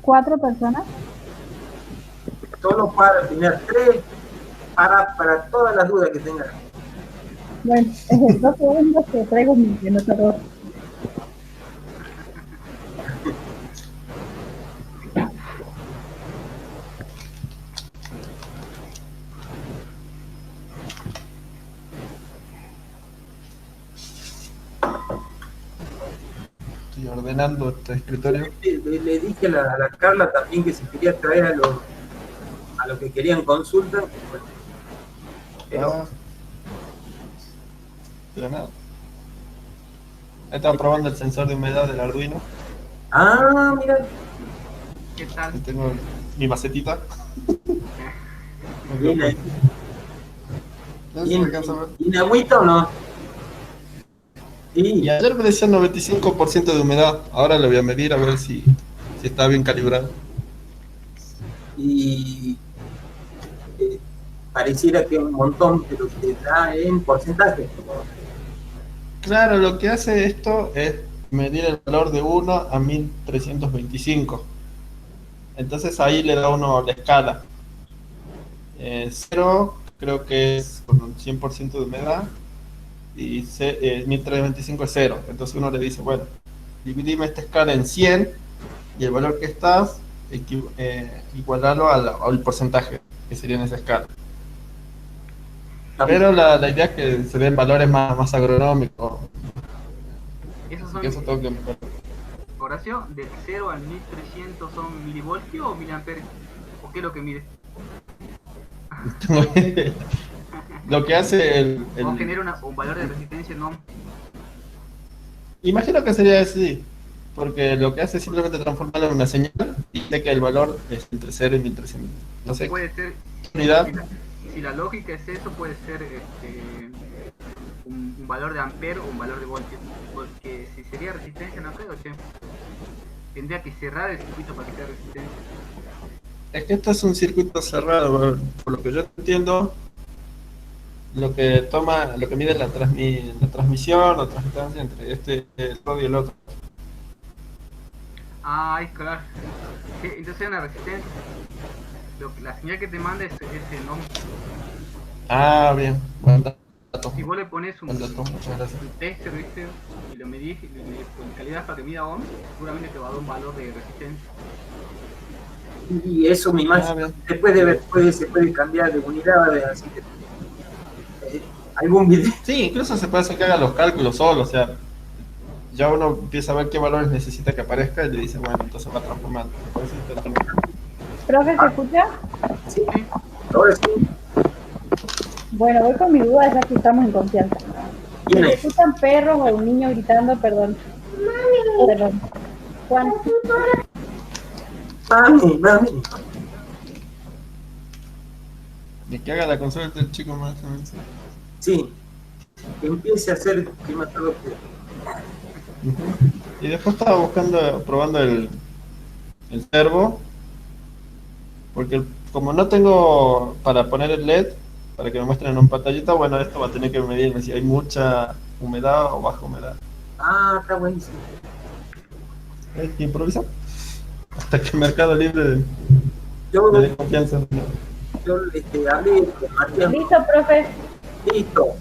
4 personas. Solo para tener 3, para todas las dudas que tengan. Bueno, 2 segundos que traigo mi anotador. Estoy ordenando este escritorio. Le dije a la Carla también que si quería traer a los que querían consulta. Bueno, pero Nada. Estaba probando el sensor de humedad del Arduino. Ah, mira. ¿Qué tal? Ahí tengo mi macetita. ¿Tiene agüita o no? Sí. Y ayer me decía 95% de humedad. Ahora lo voy a medir a ver si está bien calibrado. Y pareciera que es un montón, pero te da en porcentaje. Claro, lo que hace esto es medir el valor de 1 a 1325. Entonces ahí le da uno la escala. 0 creo que es con un 100% de humedad y 1325 es 0. Entonces uno le dice, bueno, dividime esta escala en 100 y el valor que estás, igualarlo al porcentaje que sería en esa escala. Pero la idea es que se den valores más agronómicos. ¿Esos son, eso tengo que mejorar. Horacio, del 0 al 1300 son milivoltios o miliamperes? ¿O qué es lo que mide? Lo que hace ¿O genera un valor de resistencia no? Imagino que sería así, porque lo que hace es simplemente transformarlo en una señal y dice que el valor es entre 0 y 1300. No sé. Puede ser, unidad. Si la lógica es eso, puede ser un valor de ampere o un valor de voltio. Porque si sería resistencia, no creo, che. Tendría que cerrar el circuito para que sea resistencia. Es que esto es un circuito cerrado, por lo que yo entiendo. Lo que mide la transmisión o transmitancia entre este nodo y el otro. Ah, es claro. Sí, entonces es una resistencia. La señal que te manda es ese nombre. Ah, bien. Buen dato. Si vos le pones un tester, ¿viste? Y lo medís con calidad para que mida ohm, seguramente te va a dar un valor de resistencia. Y eso me imagino. Se puede cambiar de unidades, así que algún video. Sí, incluso se puede hacer que haga los cálculos solo, o sea, ya uno empieza a ver qué valores necesita que aparezca y le dice, bueno, entonces va transformando. ¿Profe, se escucha? Sí, ahora sí. Bueno, voy con mi duda ya que estamos en confianza. Si se escuchan perros o un niño gritando, perdón. Perdón. Juan. Mami. De que haga la consola del chico más o menos. Sí, que empiece a hacer climatología. Y después estaba probando el servo, porque como no tengo para poner el LED, para que me muestren en un pantallita, bueno, esto va a tener que medirme si hay mucha humedad o baja humedad. Ah, está buenísimo. Hay que improvisar. Hasta que Mercado Libre me dé confianza. Yo hablé con Matías. ¿Listo, profe? Listo.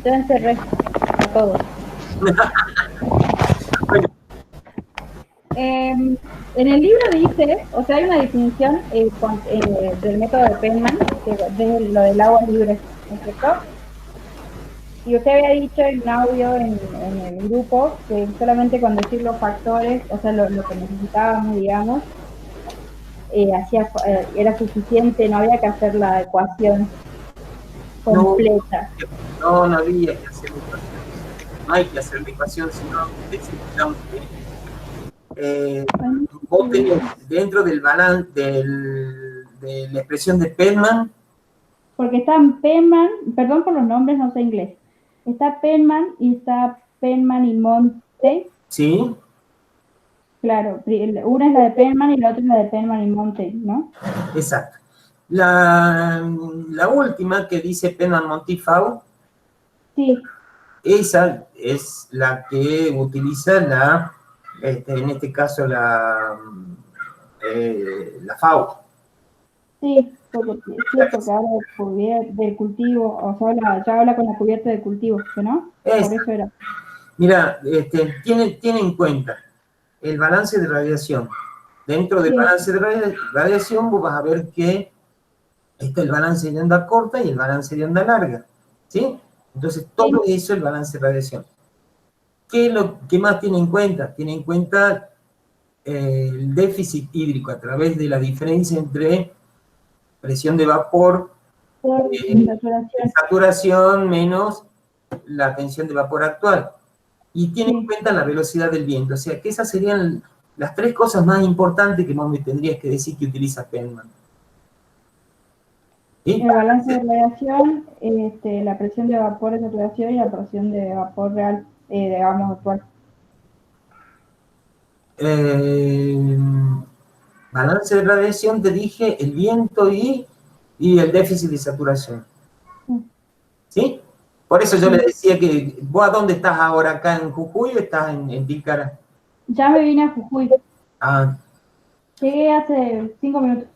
Ya encerré a todos. En el libro dice, o sea, hay una definición del método de Penman, de lo del agua libre, ¿no es cierto? Y usted había dicho en un audio en el grupo que solamente con decir los factores, o sea, lo que necesitábamos, digamos, era suficiente, no había que hacer la ecuación completa. No había que hacer la ecuación. No hay que hacer la ecuación, sino necesitamos vos tenés dentro del balance de la expresión de Penman. Porque están Penman, perdón por los nombres, no sé inglés. Está Penman y está Penman y Monte. Sí. Claro, una es la de Penman y la otra es la de Penman y Monte, ¿no? Exacto. La última que dice Penman-Montifau, sí. Esa es la que utiliza en este caso la FAO. Sí, porque habla del cultivo, o sea, ya habla con la cubierta de cultivo, ¿no? Por eso era. Mira, tiene en cuenta el balance de radiación. Dentro del balance de radiación vos vas a ver que está el balance de onda corta y el balance de onda larga, ¿sí? Entonces, todo eso es el balance de radiación. ¿Qué más tiene en cuenta? Tiene en cuenta el déficit hídrico a través de la diferencia entre presión de vapor, saturación menos la tensión de vapor actual. Y tiene en cuenta la velocidad del viento. O sea, que esas serían las 3 cosas más importantes que vos me tendrías que decir que utiliza Penman. ¿Sí? El balance de radiación, la presión de vapor de saturación y la presión de vapor real, digamos, actual. Balance de radiación, te dije, el viento y el déficit de saturación. ¿Sí? Por eso yo le decía que, ¿vos a dónde estás ahora? ¿Acá en Jujuy o estás en Tilcara? Ya me vine a Jujuy. Ah. Llegué hace 5 minutos.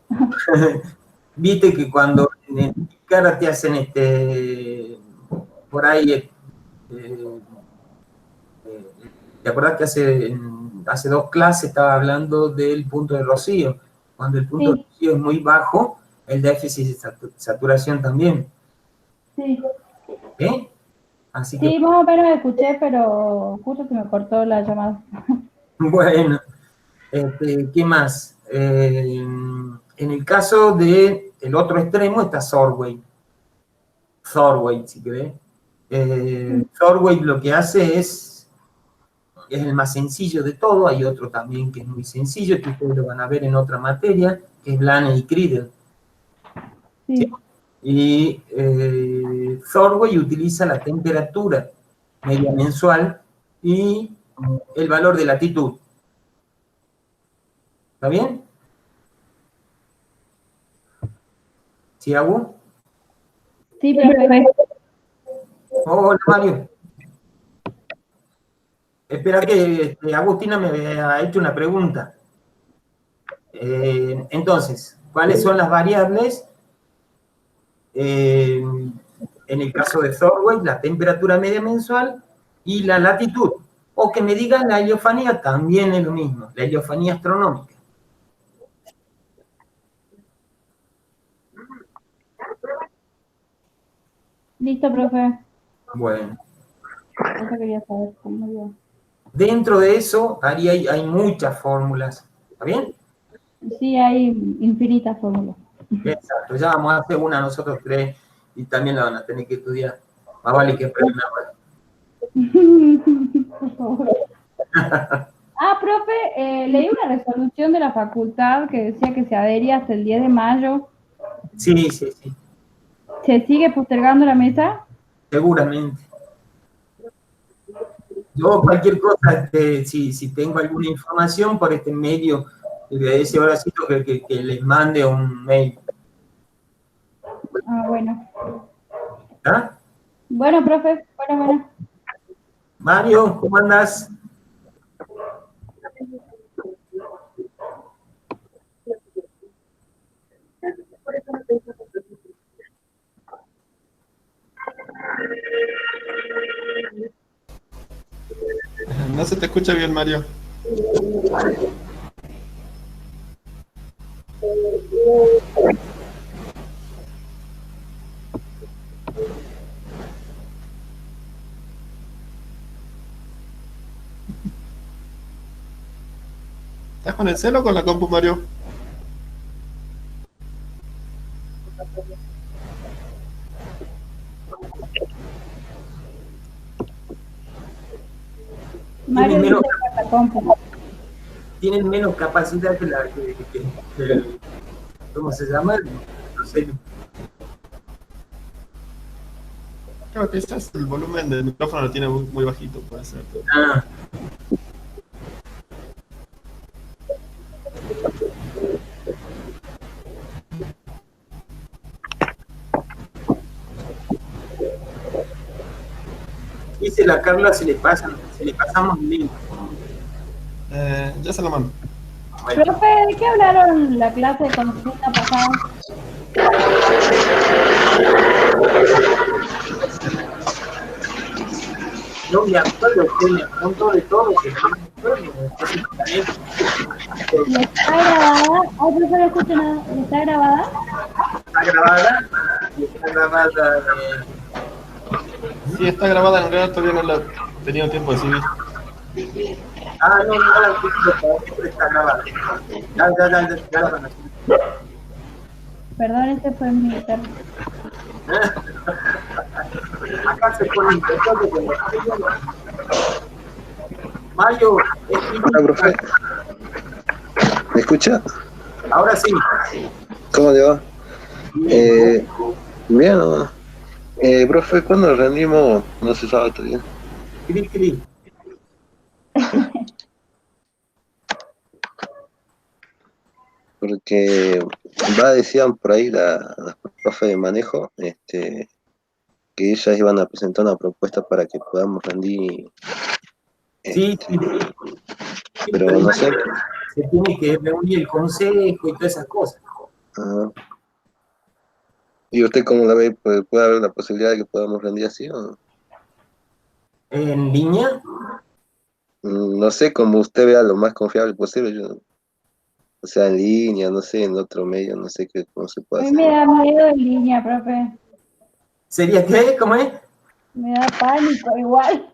Viste que cuando en Tilcara te hacen por ahí, ¿te acordás que hace 2 clases estaba hablando del punto de rocío? Cuando el punto de rocío es muy bajo, el déficit de saturación también. Sí. ¿Eh? Así sí, que, más o menos escuché, pero justo se me cortó la llamada. Bueno, ¿qué más? En el caso del otro extremo está Thorway. Thorway, si querés. Thorway lo que hace es el más sencillo de todo. Hay otro también que es muy sencillo, que ustedes lo van a ver en otra materia, que es Blaney y Criddle. Sí. Y Thorway utiliza la temperatura media mensual y el valor de latitud. ¿Está bien? ¿Sí, Agu? Sí, perfecto. Hola, Mario. Espera que Agustina me ha hecho una pregunta. Entonces, ¿cuáles son las variables? En el caso de Thorway, la temperatura media mensual y la latitud. O que me digan la heliofanía, también es lo mismo, la heliofanía astronómica. Listo, profe. Bueno. Eso quería saber cómo iba. Dentro de eso, Ari, hay muchas fórmulas. ¿Está bien? Sí, hay infinitas fórmulas. Exacto, ya vamos a hacer una nosotros 3 y también la van a tener que estudiar. Más vale que aprendan ahora. Por favor. Profe, leí una resolución de la facultad que decía que se adhería hasta el 10 de mayo. Sí. ¿Se sigue postergando la mesa? Seguramente. Yo cualquier cosa, si tengo alguna información por este medio, le deseo ahora sí que les mande un mail. Bueno. ¿Ah? Bueno, profe, bueno. Mario, ¿cómo andas? No se te escucha bien, Mario. ¿Estás con el celo o con la compu, Mario? Mario tienen menos capacidad que ¿cómo se llama? No sé. Creo que quizás el volumen del micrófono lo tiene muy bajito, puede ser. Ah. Dice la Carla, se le pasamos el link. Ya se lo mando. Bueno, Profe, ¿de qué hablaron la clase de consulta pasada? no me acuerdo, usted me apuntó de todo, que no me acuerdo. Entonces, también, ¿Y está grabada? Ay, profe, no escucho nada. ¿Y está grabada? está grabada, y está grabada, Sí, está grabada, en realidad todavía no la he tenido tiempo de subir. no la escucho, pero está grabada. Ya la van a subir. Perdón, ese fue mi interno. Acá se pone importante que Mayo es Hola, profe. ¿Me escucha? ahora sí. ¿Cómo le va? Bien. Bien, ¿no? Profe, ¿cuándo rendimos? No se sabe todavía. Cri. Porque decían por ahí las profes de manejo, que ellas iban a presentar una propuesta para que podamos rendir, Sí, este, pero pero no sé. se tiene que reunir el consejo y todas esas cosas. Ah, ¿y usted cómo la ve? ¿Puede haber la posibilidad de que podamos rendir así o no? En línea, No sé, como usted vea lo más confiable posible. O sea, en línea, no sé, en otro medio, no sé cómo se A puede mí hacer. me da miedo en línea, profe. ¿sería qué? ¿Cómo es? Me da pánico igual.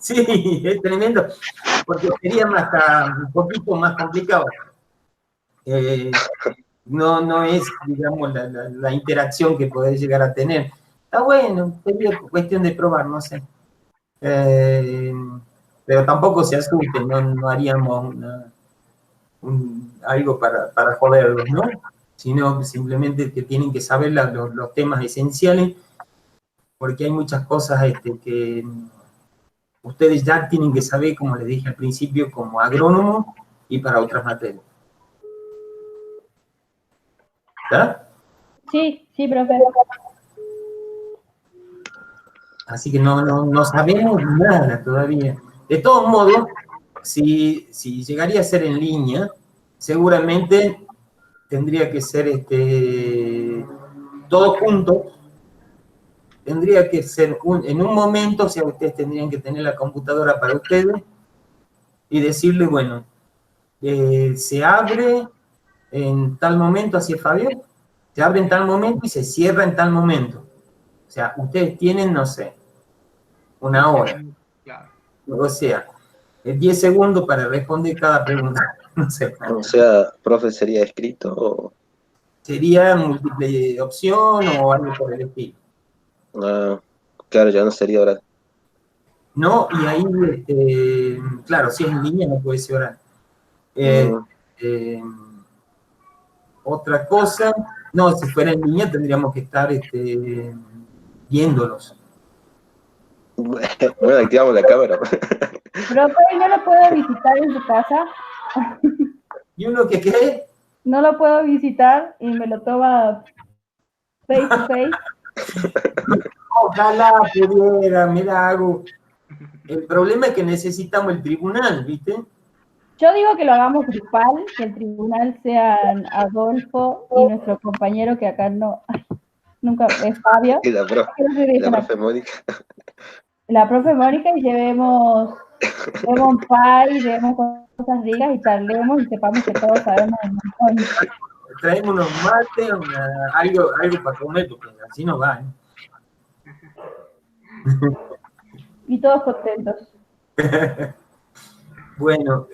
Sí, es tremendo, porque sería un poquito más complicado. No es, digamos, la interacción que podés llegar a tener. Está bueno, sería cuestión de probar, no sé. Eh, pero tampoco se asusten, no haríamos algo para joderlos, ¿no? Sino simplemente que tienen que saber los temas esenciales, porque hay muchas cosas que ustedes ya tienen que saber, como les dije al principio, como agrónomo y para otras materias. ¿Está? Sí, profe. Así que no sabemos nada todavía. De todos modos, si llegaría a ser en línea, seguramente tendría que ser todos juntos, tendría que ser en un momento, o sea, ustedes tendrían que tener la computadora para ustedes y decirle, bueno, se abre en tal momento, así es Fabio, se abre en tal momento y se cierra en tal momento. O sea, ustedes tienen, no sé, una hora. Claro. O sea, 10 segundos para responder cada pregunta. No sé. O sea, profe, ¿sería escrito o...? Sería múltiple opción o algo por el estilo. Ah, claro, ya no sería oral. No, y ahí, claro, si es en línea no puede ser oral. Mm, Eh, otra cosa, no, si fuera en línea tendríamos que estar viéndolos. Bueno, activamos la cámara. Profe, ¿no lo puedo visitar en su casa? ¿Y uno que qué? No lo puedo visitar y me lo toma face to face. Ojalá pudiera, mira, hago. El problema es que necesitamos el tribunal, ¿viste? Yo digo que lo hagamos grupal, que el tribunal sean Adolfo y nuestro compañero que acá nunca es Fabio. Y la profe Mónica. La profe Mónica y llevemos pie, llevemos cosas ricas y charlemos y sepamos que todos sabemos un montón. Traemos unos mates, algo para comer, porque así no va, ¿eh? Y todos contentos. Bueno,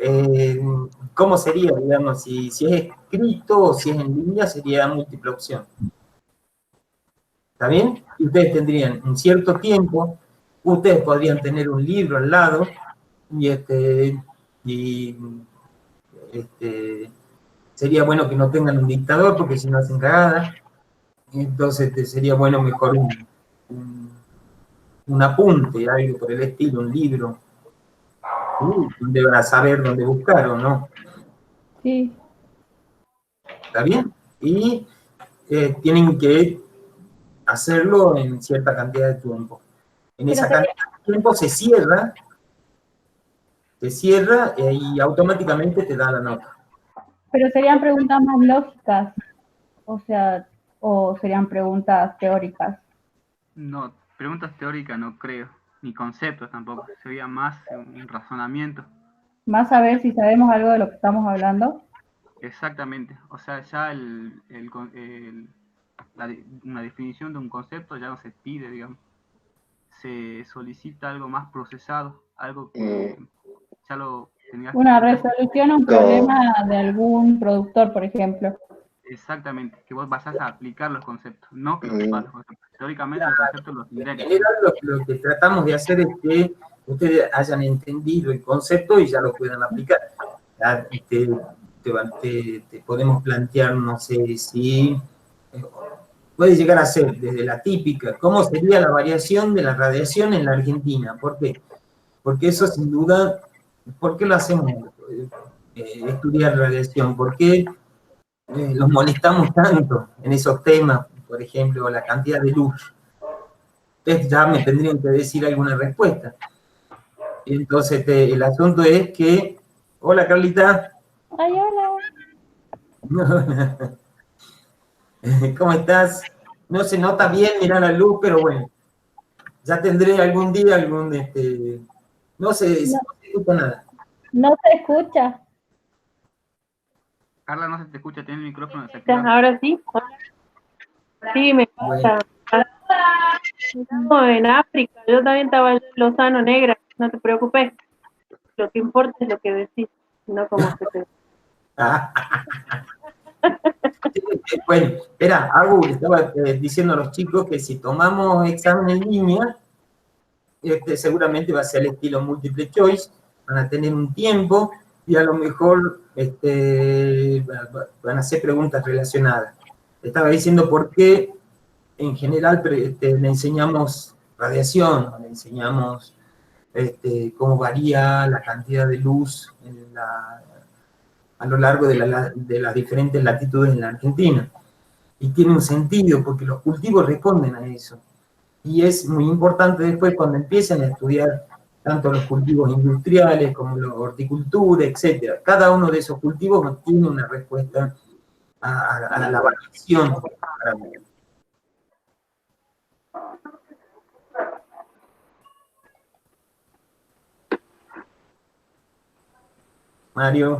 ¿cómo sería, digamos, si es escrito o si es en línea, sería múltiple opción? ¿Está bien? Y ustedes tendrían un cierto tiempo, ustedes podrían tener un libro al lado y sería bueno que no tengan un dictador porque si no hacen cagada. Entonces sería bueno mejor un apunte, algo por el estilo, un libro, donde van a saber dónde buscar o no. Sí. ¿Está bien? Y tienen que hacerlo en cierta cantidad de tiempo. En esa cantidad de tiempo se cierra y automáticamente te da la nota. Pero serían preguntas más lógicas, o sea, o serían preguntas teóricas. No, preguntas teóricas no creo, ni conceptos tampoco, sería más un razonamiento. Más a ver si sabemos algo de lo que estamos hablando. Exactamente, o sea, ya una definición de un concepto ya no se pide, digamos. Se solicita algo más procesado, algo que ya lo tenías que Una pensar. resolución a un problema de algún productor, por ejemplo. Exactamente, que vos vayas a aplicar los conceptos, no que los sepas los conceptos. Teóricamente los conceptos los En tendrían que general, lo que tratamos de hacer es que ustedes hayan entendido el concepto y ya lo puedan aplicar. Ya, te podemos plantear, no sé si puede llegar a ser desde la típica, ¿cómo sería la variación de la radiación en la Argentina? ¿Por qué? Porque eso sin duda, ¿por qué lo hacemos? Estudiar radiación, ¿por qué los molestamos tanto en esos temas? Por ejemplo, la cantidad de luz. Ustedes ya me tendrían que decir alguna respuesta. Entonces, el asunto es que, hola Carlita. Ay, hola. ¿Cómo estás? No se nota bien, mira la luz, pero bueno, ya tendré algún día no se escucha nada. No se escucha. Carla, no se te escucha, tiene el micrófono desactivado. Ahora sí. Sí, me pasa. Estamos en África. Yo también estaba en Lozano Negra. No te preocupes. Lo que importa es lo que decís, no como se te... Bueno, era, estaba diciendo a los chicos que si tomamos examen en línea, seguramente va a ser el estilo multiple choice, van a tener un tiempo y a lo mejor van a hacer preguntas relacionadas. Estaba diciendo por qué en general le enseñamos radiación, le enseñamos cómo varía la cantidad de luz a lo largo de las diferentes latitudes en la Argentina. Y tiene un sentido porque los cultivos responden a eso. Y es muy importante después cuando empiecen a estudiar tanto los cultivos industriales como la horticultura, etc. Cada uno de esos cultivos tiene una respuesta a la variación. Mario.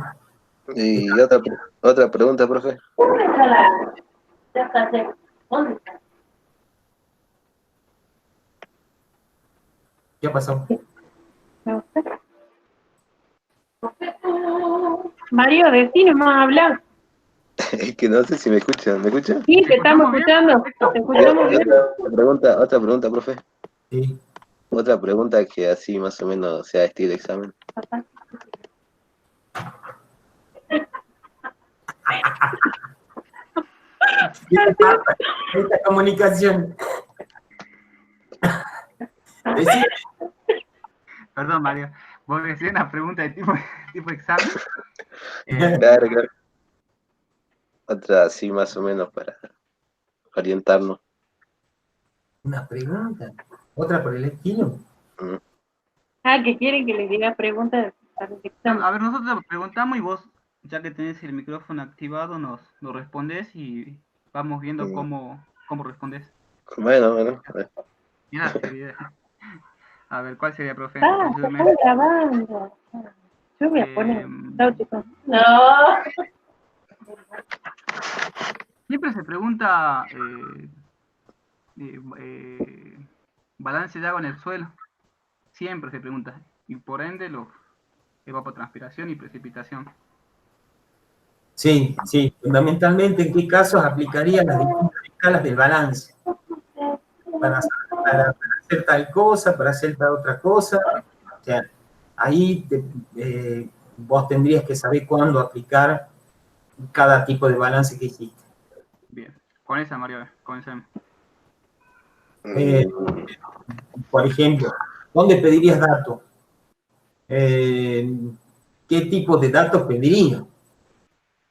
Y otra pregunta, profe. ¿Dónde está la...? Ya está, ya. ¿Dónde está? ¿Qué pasó? Mario, decime más hablar. Es que no sé si me escuchan. ¿Me escuchan? Sí, te estamos escuchando. Te escuchamos bien. Otra pregunta, profe. Sí. Otra pregunta que así más o menos sea estilo examen. Esta comunicación. Perdón, Mario, vos decías una pregunta de tipo examen. Claro. Otra así más o menos para orientarnos. Una pregunta. ¿Otra por el estilo? Que quieren que les diga preguntas para el examen. A ver, nosotros preguntamos y vos, ya que tenés el micrófono activado, nos respondés y vamos viendo cómo respondés. Bueno. Mira, a ver, ¿cuál sería, profe? Están grabando. Yo voy a poner. No. Siempre se pregunta balance de agua en el suelo. Siempre se pregunta. Y por ende, evapotranspiración y precipitación. Sí. Fundamentalmente, ¿en qué casos aplicaría las distintas escalas del balance? Para hacer tal cosa, para hacer tal otra cosa. O sea, ahí vos tendrías que saber cuándo aplicar cada tipo de balance que hiciste. Bien. Con esa, Mario, comencemos. Por ejemplo, ¿dónde pedirías datos? ¿Qué tipo de datos pedirías?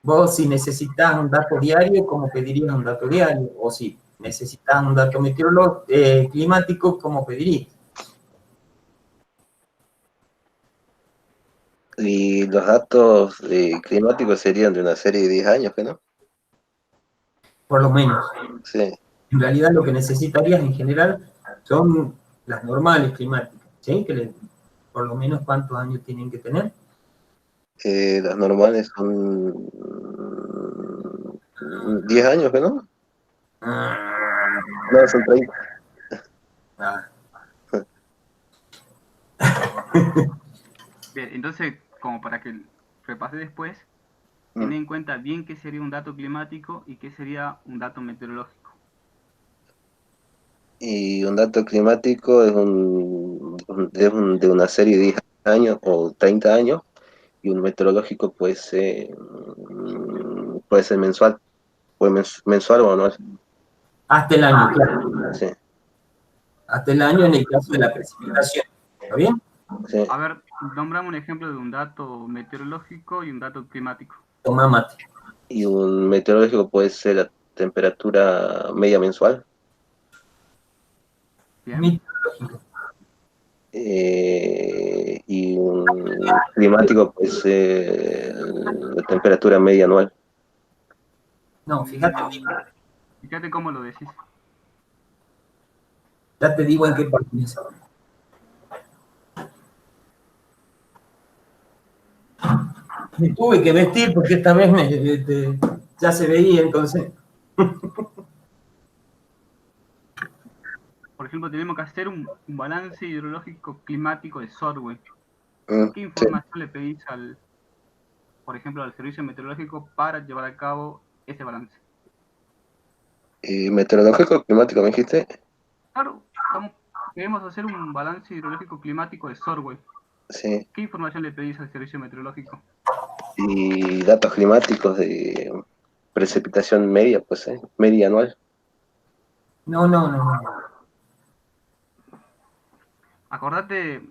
Vos, si necesitas un dato diario, ¿cómo pedirías un dato diario? O si necesitas un dato climático, ¿cómo pedirías? Y los datos climáticos serían de una serie de 10 años, ¿que no? Por lo menos. Sí. En realidad lo que necesitarías en general son las normales climáticas, ¿sí? Por lo menos cuántos años tienen que tener. Las normales son 10 años, ¿que no? No, son 30. Ah, Bien, entonces, como para que repase después, ten en cuenta bien qué sería un dato climático y qué sería un dato meteorológico. Y un dato climático es de una serie de 10 años o 30 años, y un meteorológico puede ser mensual, mensual o anual. hasta el año, claro. Sí, Hasta el año en el caso de la precipitación. ¿Está bien? sí. A ver, nombrame un ejemplo de un dato meteorológico y un dato climático. Toma mate. Y un meteorológico puede ser la temperatura media mensual. Bien. Meteorológico. Y un climático puede ser la temperatura media anual. No, fíjate, Fíjate cómo lo decís. ya te digo en qué parte es. Me tuve que vestir porque esta vez ya se veía, entonces. Por ejemplo, tenemos que hacer un balance hidrológico climático de Sorwell. ¿Qué Sí. información le pedís por ejemplo, al servicio meteorológico para llevar a cabo ese balance? Meteorológico, climático, me dijiste. Claro, queremos hacer un balance hidrológico climático de Sorwell. Sí. ¿Qué información le pedís al servicio meteorológico? Y datos climáticos de precipitación media, pues, media anual. No. Acordate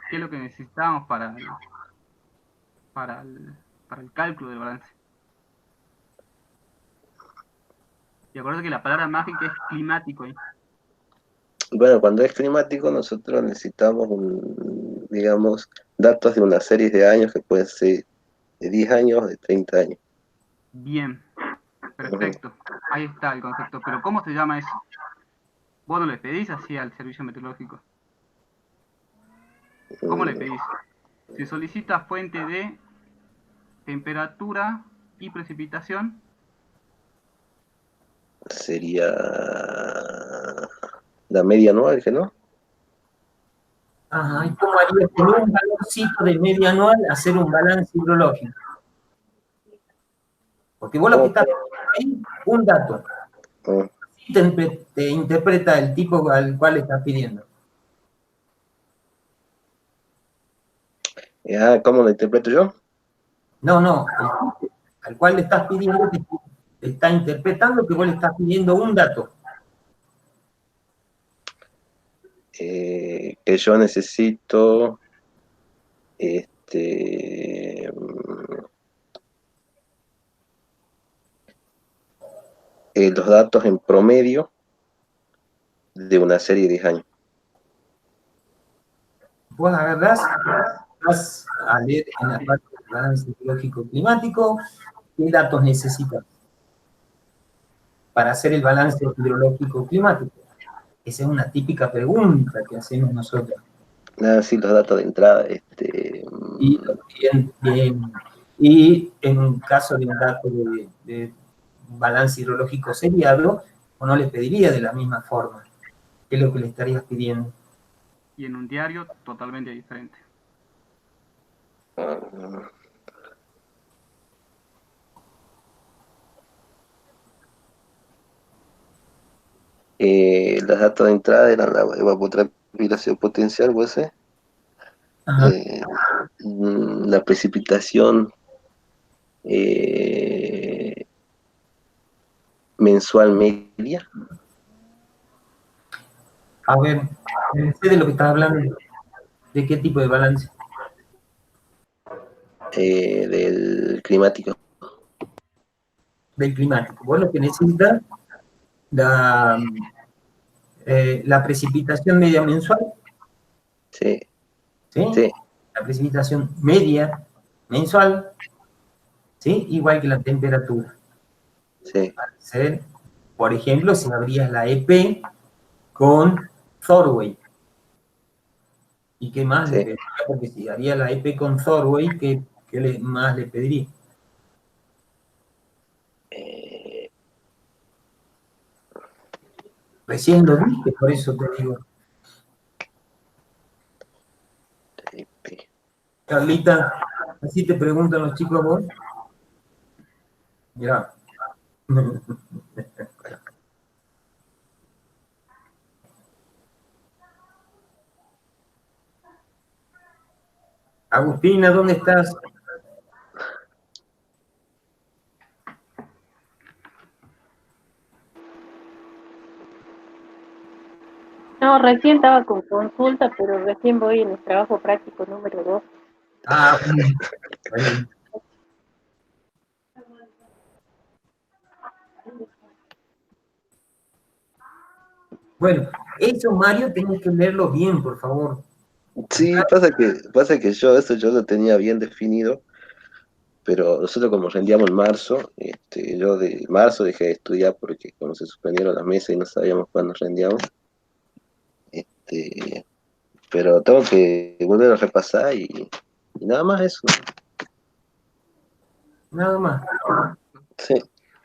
qué es lo que necesitamos para el cálculo del balance. Y acordate que la palabra mágica es climático. Bueno, cuando es climático, nosotros necesitamos, digamos, datos de una serie de años que pueden ser de 10 años, de 30 años. Bien, perfecto. Ahí está el concepto. Pero ¿cómo se llama eso? Vos no le pedís así al servicio meteorológico. ¿Cómo le pedís? Se solicita fuente de temperatura y precipitación. Sería la media anual, ¿que no? Ajá, ¿y cómo harías con un valorcito de media anual hacer un balance hidrológico? Porque vos lo que estás ahí, un dato. Así te interpreta el tipo al cual estás pidiendo. ¿Cómo lo interpreto yo? No, el tipo al cual le estás pidiendo te está interpretando que vos le estás pidiendo un dato. Que yo necesito los datos en promedio de una serie de 10 años. Vos agarrás, vas a leer en la parte del balance hidrológico climático qué datos necesitas para hacer el balance hidrológico climático. Esa es una típica pregunta que hacemos nosotros. Sí, los datos de entrada. Bien. Y en caso de un dato de balance hidrológico seriado, o no le pediría de la misma forma. ¿Qué es lo que le estarías pidiendo? Y en un diario totalmente diferente. Los datos de entrada eran la evapotranspiración potencial, la precipitación mensual media. A ver, no sé de lo que estás hablando. ¿De qué tipo de balance? Del climático. Del climático. Vos lo que necesitas la precipitación media mensual. Sí. ¿Sí? Sí. La precipitación media mensual, ¿sí? Igual que la temperatura. Sí. Ser, por ejemplo, si abrías la EP con Thorway. ¿Y qué más le pediría? Porque si haría la EP con Thorway, ¿qué más le pediría? Recién lo dije, por eso te digo. Carlita, así te preguntan los chicos a vos. Ya. Agustina, ¿dónde estás? No, recién estaba con consulta, pero recién voy en el trabajo práctico número 2. Ah, bueno. Bueno, eso, Mario, tenés que leerlo bien, por favor. Sí, pasa que yo lo tenía bien definido, pero nosotros como rendíamos en marzo, yo de marzo dejé de estudiar porque como se suspendieron las mesas y no sabíamos cuándo rendíamos, pero tengo que volver a repasar y nada más eso. Nada más. Sí.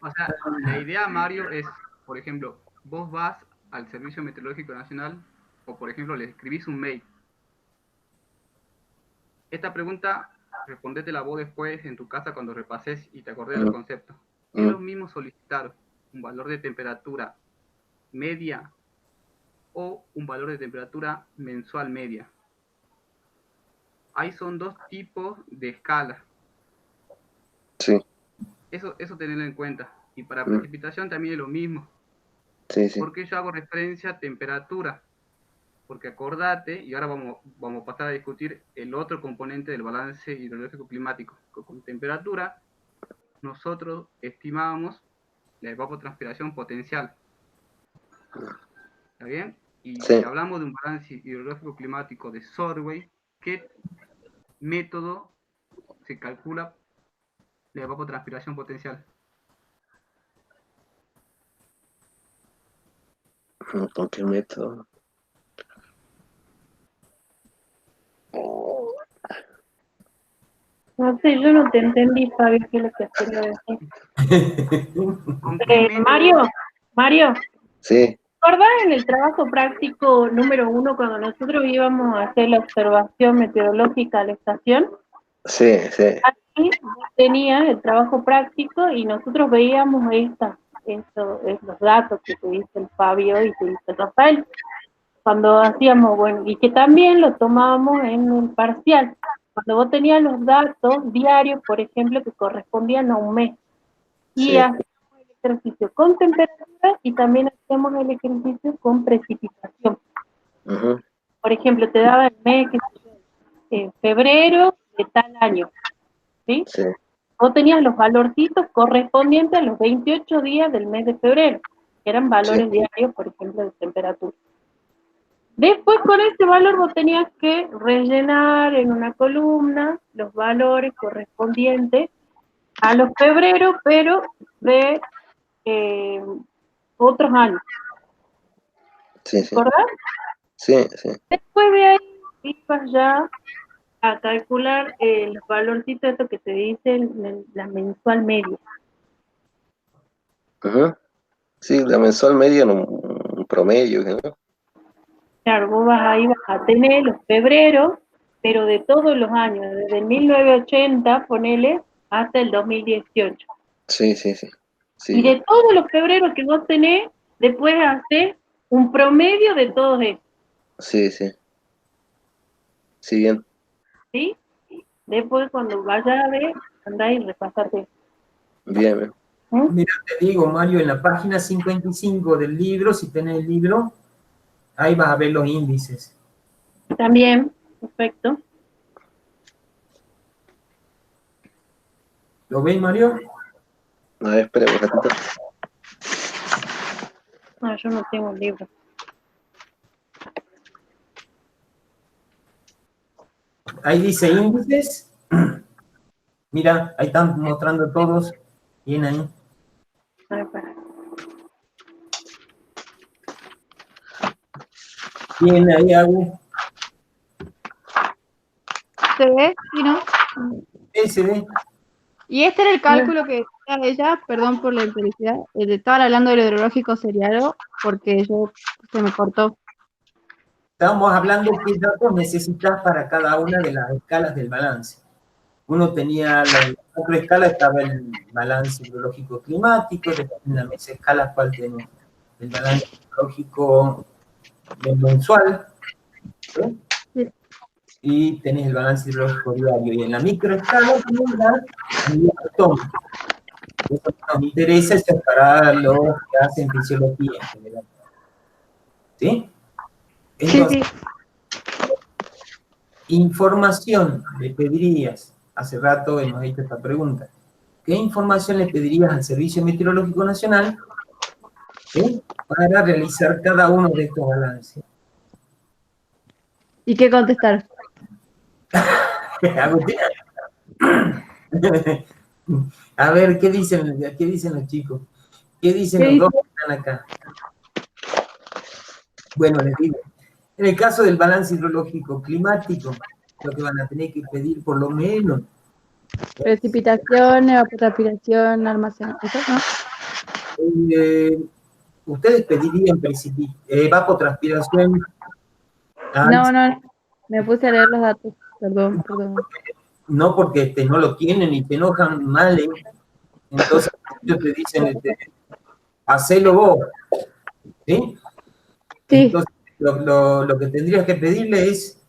O sea, la idea, Mario, es, por ejemplo, vos vas al Servicio Meteorológico Nacional o, por ejemplo, le escribís un mail. Esta pregunta, respondétela vos después en tu casa cuando repases y te acordés de los conceptos. Es lo mismo solicitar un valor de temperatura media o un valor de temperatura mensual media. Ahí son dos tipos de escala. Sí. Eso tenerlo en cuenta. Y para precipitación también es lo mismo. Sí, sí. ¿Por qué yo hago referencia a temperatura? Porque acordate, y ahora vamos a pasar a discutir el otro componente del balance hidrológico climático. Con temperatura, nosotros estimábamos la evapotranspiración potencial. ¿Está bien? Y Sí. si hablamos de un balance hidrológico climático de Sorway, ¿qué método se calcula la evapotranspiración potencial? ¿Con qué método? No sé, yo no te entendí, Fabio, qué es lo que quería decir. Mario. Sí. ¿Recordás en el trabajo práctico número 1 cuando nosotros íbamos a hacer la observación meteorológica a la estación? Sí, sí. Aquí tenías el trabajo práctico y nosotros veíamos los datos que te dice el Fabio y te dice el Rafael. Cuando hacíamos, bueno, y que también lo tomábamos en el parcial. Cuando vos tenías los datos diarios, por ejemplo, que correspondían a un mes. Y hacíamos el ejercicio con temperatura y también hacíamos el ejercicio con precipitación. Por ejemplo, te daba el mes, febrero de tal año. ¿Sí? Sí. Vos tenías los valorcitos correspondientes a los 28 días del mes de febrero, que eran valores diarios, por ejemplo, de temperatura. Después con ese valor vos tenías que rellenar en una columna los valores correspondientes a los febreros, pero de otros años. Sí, sí. ¿Verdad? Sí, sí. Después de ahí ibas ya a calcular los valorcitos estos que te dicen la mensual media. Sí, la mensual media en un promedio, ¿no? Claro, ahí vas a tener los febreros, pero de todos los años, desde el 1980, ponele, hasta el 2018. Sí, sí, sí. Y de todos los febreros que vos tenés, después hacer un promedio de todos estos. Sí, sí. Sí, bien. ¿Sí? Después cuando vayas a ver, andá y repasarte. Bien, bien. Mira, te digo, Mario, en la página 55 del libro, si tenés el libro, ahí vas a ver los índices. También, perfecto. ¿Lo ves, Mario? A ver, espera un ratito. No, yo no tengo el libro. Ahí dice índices. Mira, ahí están mostrando todos. Bien ahí. Bien ahí, Agu. ¿Se ve? ¿Sí, no? Se ve. Y este era el cálculo que decía ella, perdón por la infelicidad, estaba hablando del hidrológico seriado, porque se me cortó. Estábamos hablando qué datos necesitas para cada una de las escalas del balance. Uno tenía, la otra escala estaba el balance hidrológico climático, después en la mesa escala cuál tenemos el balance hidrológico mensual, ¿sí? Sí. Y tenés el balance hidrológico diario. Y en la microescala tenés la unidad atómica. Eso que nos interesa es para los que hacen fisiología en general. ¿Sí? Entonces, información le pedirías, hace rato hemos hecho esta pregunta, ¿qué información le pedirías al Servicio Meteorológico Nacional, ¿sí?, para realizar cada uno de estos balances? ¿Y qué contestar? A ver, ¿qué dicen los chicos? ¿Qué dicen los dos que están acá? Bueno, les digo, en el caso del balance hidrológico climático, lo que van a tener que pedir por lo menos Precipitación, evapotranspiración, almacenamiento, ¿no? ustedes pedirían evapotranspiración. No, me puse a leer los datos, perdón. No porque no lo tienen y te enojan mal, ¿eh? Entonces ellos te dicen, hacelo vos, ¿sí? Sí. Entonces lo que tendrías que pedirle es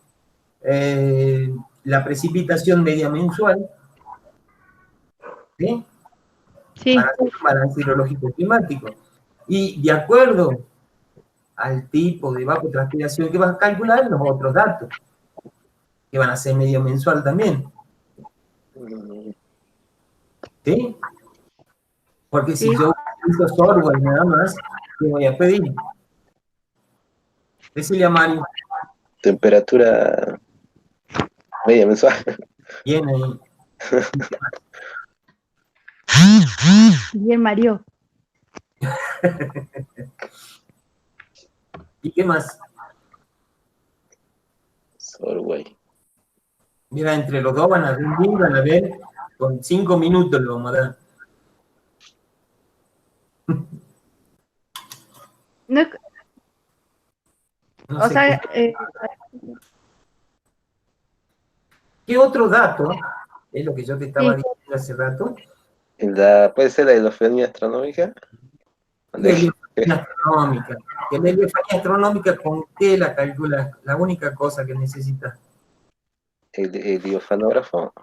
la precipitación media mensual, ¿sí? Sí. Para hacer un balance hidrológico climático. Y de acuerdo al tipo de evapotranspiración que vas a calcular, los otros datos, que van a ser medio mensual también. ¿Sí? Porque si yo utilizo software nada más, ¿qué voy a pedir? Decirle a Mario. Temperatura media mensual. Bien ahí. Bien, Mario. ¿Y qué más? Solway. Mira, entre los dos van a ver, con 5 minutos lo vamos a dar. No, No o sé sea, ¿qué otro dato? Es lo que yo te estaba diciendo hace rato. ¿Puede ser la hidrofonía astronómica? La heliofanía astronómica. Que la heliofanía astronómica, ¿con qué la calculas? La única cosa que necesitas. El diofanógrafo.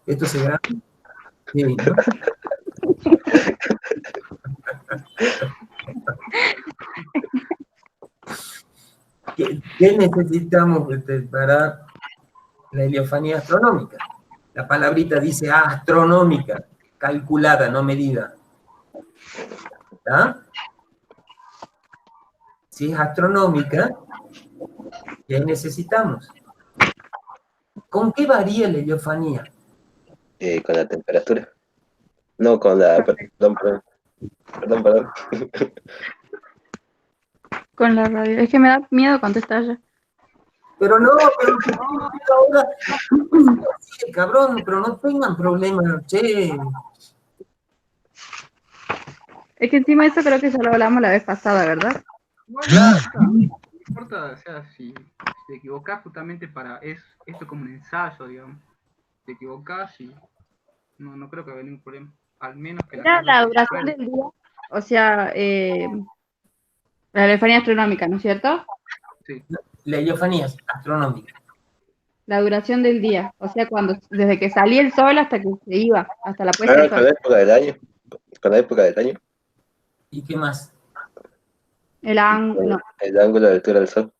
¿Esto se graba? Sí, ¿no? ¿Qué necesitamos para la heliofanía astronómica? La palabrita dice astronómica, calculada, no medida. ¿Está? Si es astronómica, ¿qué necesitamos? ¿Con qué varía la heliofanía? Con la temperatura. No, con la... Perdón. con la radio. Es que me da miedo contestar ya. Pero no, ahora, sí, cabrón, pero no tengan problemas, che. Es que encima eso creo que ya lo hablamos la vez pasada, ¿verdad? Bueno, no importa, o sea, si te equivocás justamente esto como un ensayo, digamos. Te equivocás y no creo que haya ningún problema. Al menos que Era la duración del día, o sea, la heliofanía astronómica, ¿no es cierto? Sí. La heliofanía astronómica. La duración del día, o sea, desde que salía el sol hasta que se iba, hasta la puesta del Con sol. la época del año. Con la época del año. ¿Y qué más? El ángulo. El ángulo de altura del sol.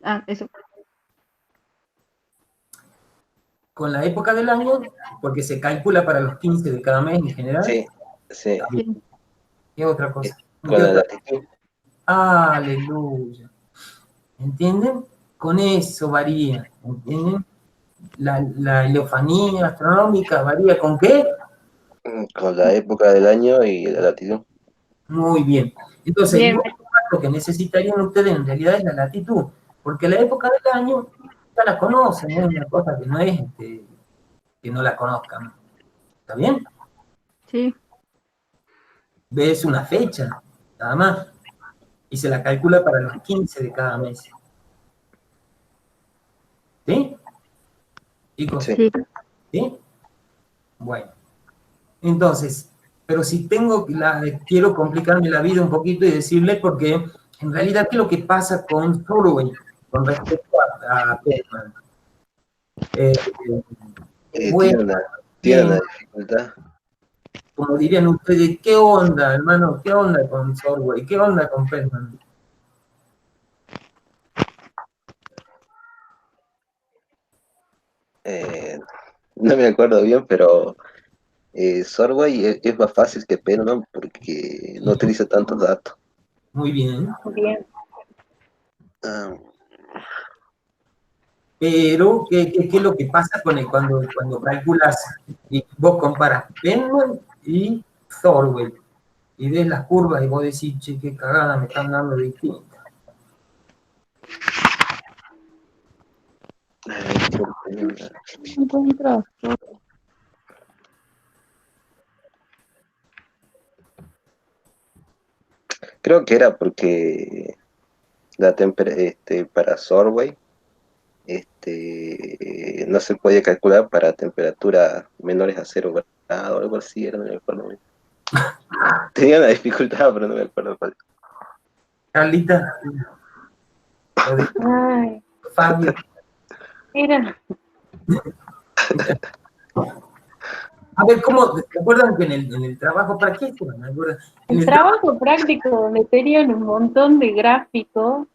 Ah, eso. Con la época del año, porque se calcula para los 15 de cada mes en general. Sí. ¿Qué otra cosa? Con la latitud. Aleluya. ¿Entienden? Con eso varía, ¿entienden? la heliofanía astronómica varía ¿con qué? Con la época del año y la latitud. Muy bien. Entonces, Bien. lo que necesitarían ustedes en realidad es la latitud, porque la época del año ya la conocen, es una cosa que no es que no la conozcan. ¿Está bien? Sí. Ves una fecha, nada más, y se la calcula para los 15 de cada mes. ¿Sí? Chicos, Sí. Sí. ¿sí? Bueno, entonces, pero si quiero complicarme la vida un poquito y decirles porque en realidad, ¿qué es lo que pasa con Survey con respecto a Pellman? Tiene Bueno, una bien, dificultad. como dirían ustedes, ¿qué onda, hermano? ¿Qué onda con Survey? ¿Qué onda con Pellman? No me acuerdo bien, pero Survey es más fácil que Penman porque no utiliza tantos datos. Muy bien. Bien. Ah, Pero, ¿qué es lo que pasa cuando calculas y vos comparas Penman y Thorwell y ves las curvas y vos decís, che, qué cagada me están dando distintas? No encuentro. creo que era porque para Survey no se podía calcular para temperaturas menores a 0 grados, algo así, era, no me acuerdo bien. Tenía una dificultad, pero no me acuerdo cuál. Carlita, lo de Ay, Fabio. era. A ver, ¿te acuerdan que en el trabajo práctico? ¿Me acuerdo? En El el trabajo, trabajo práctico donde tenían un montón de gráficos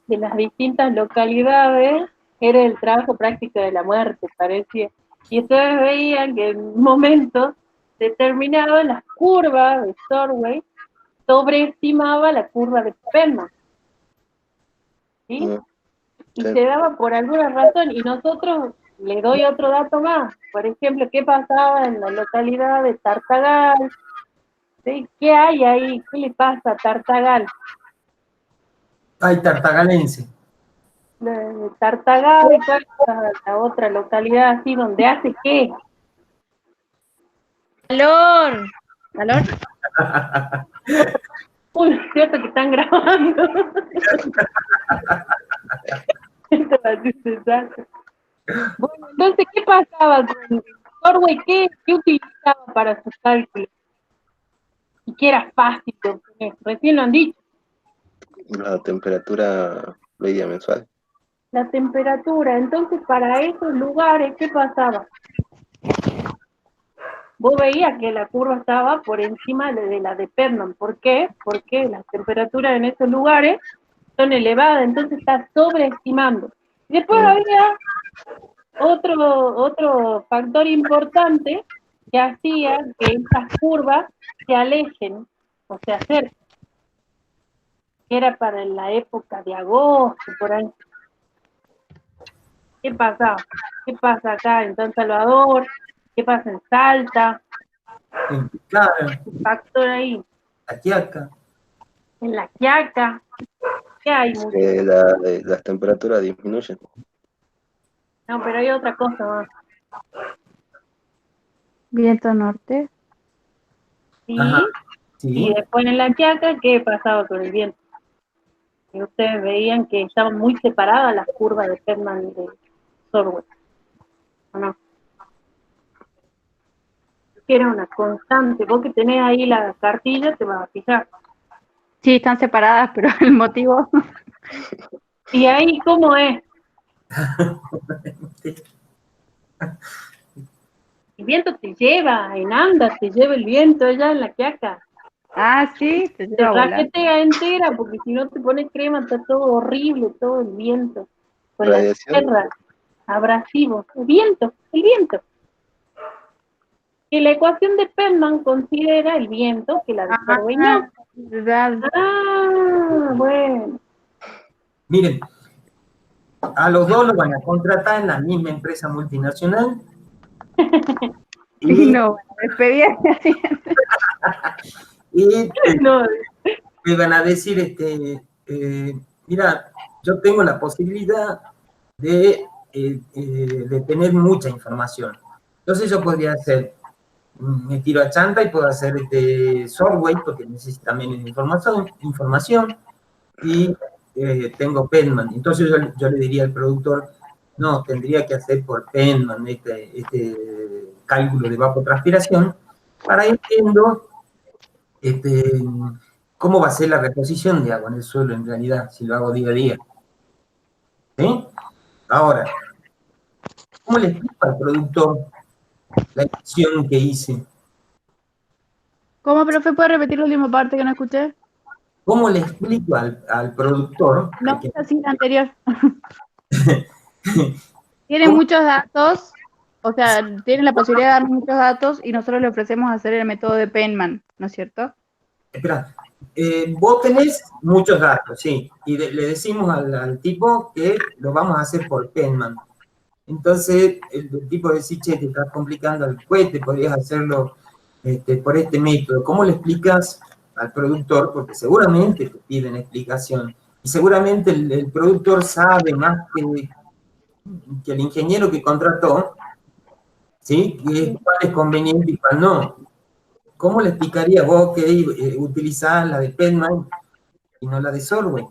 de las distintas localidades, era el trabajo práctico de la muerte, parecía. Y ustedes veían que en un momento determinado las curvas de Survey sobreestimaba la curva de Penman, ¿sí? Mm, Y sí. se daba por alguna razón, y nosotros, le doy otro dato más, por ejemplo, ¿qué pasaba en la localidad de Tartagal? ¿Sí? ¿Qué hay ahí? ¿Qué le pasa a Tartagal? hay tartagalense. De Tartagal, ¿y cuál es la otra localidad así donde hace qué? Calor. ¿Calor? Uy, es cierto que están grabando. Esto va a ser desastre. Bueno, entonces, ¿qué pasaba con Norway? ¿Qué utilizaba para sus cálculos? Y que era fácil de obtener. Recién lo han dicho. La temperatura media mensual. La temperatura. Entonces, para esos lugares, ¿qué pasaba? Vos veías que la curva estaba por encima de la de Penman. ¿Por qué? Porque las temperaturas en esos lugares son elevadas, entonces está sobreestimando. Y después Mm, había otro factor importante que hacía que estas curvas se alejen o se acerquen, que era para la época de agosto, por ahí. ¿Qué pasa? ¿Qué pasa acá en San Salvador? ¿Qué pasa en Salta? En Picara, ¿Qué factor ahí? Taquiaca. En La Quiaca. ¿Qué hay mucho? las temperaturas disminuyen. No, pero hay otra cosa más. Viento norte. ¿Sí? Ajá, Y sí. después en La Quiaca, ¿qué pasaba con el viento? Y ustedes veían que estaban muy separadas las curvas de Perman y de Sorwell, ¿o no? Era una constante. Vos que tenés ahí la cartilla, te vas a fijar. Sí, están separadas, pero el motivo. ¿Y ahí cómo es? El viento te lleva, en anda, te lleva el viento allá en La Quiaca. Ah, sí, te Te lleva a volar. raquetea entera, porque si no te pones crema, está todo horrible, todo el viento. Con la Radiación. tierra, abrasivo. El viento, el viento. Y la ecuación de Perman considera el viento que la de Sorway Ah, no. ¿verdad? Ah, bueno. Miren, A los dos los van a contratar en la misma empresa multinacional. Y no, despedida. Y No, te van a decir, mira, yo tengo la posibilidad de tener mucha información. Entonces yo podría hacer, me tiro a chanta y puedo hacer software, porque necesito también información y tengo Penman. Entonces yo le diría al productor, no, tendría que hacer por Penman este cálculo de evapotranspiración para ir viendo cómo va a ser la reposición de agua en el suelo en realidad, si lo hago día a día. ¿Sí? Ahora, ¿cómo le explico al productor la acción que hice? ¿Cómo, profe? ¿Puede repetir la última parte que no escuché? ¿Cómo le explico al productor? No, así la anterior. Tiene ¿Cómo? muchos datos, o sea, tiene la posibilidad de darnos muchos datos y nosotros le ofrecemos hacer el método de Penman, ¿no es cierto? Espera, vos tenés muchos datos, sí, y le decimos al tipo que lo vamos a hacer por Penman. Entonces, el tipo dice, che, te estás complicando el cohete, podrías hacerlo por este método. ¿Cómo le explicas al productor? Porque seguramente te piden explicación. Y seguramente el productor sabe más que el ingeniero que contrató, ¿sí? Cuál es conveniente y cuál no. ¿Cómo le explicarías vos que utilizás la de Penman y no la de Solway?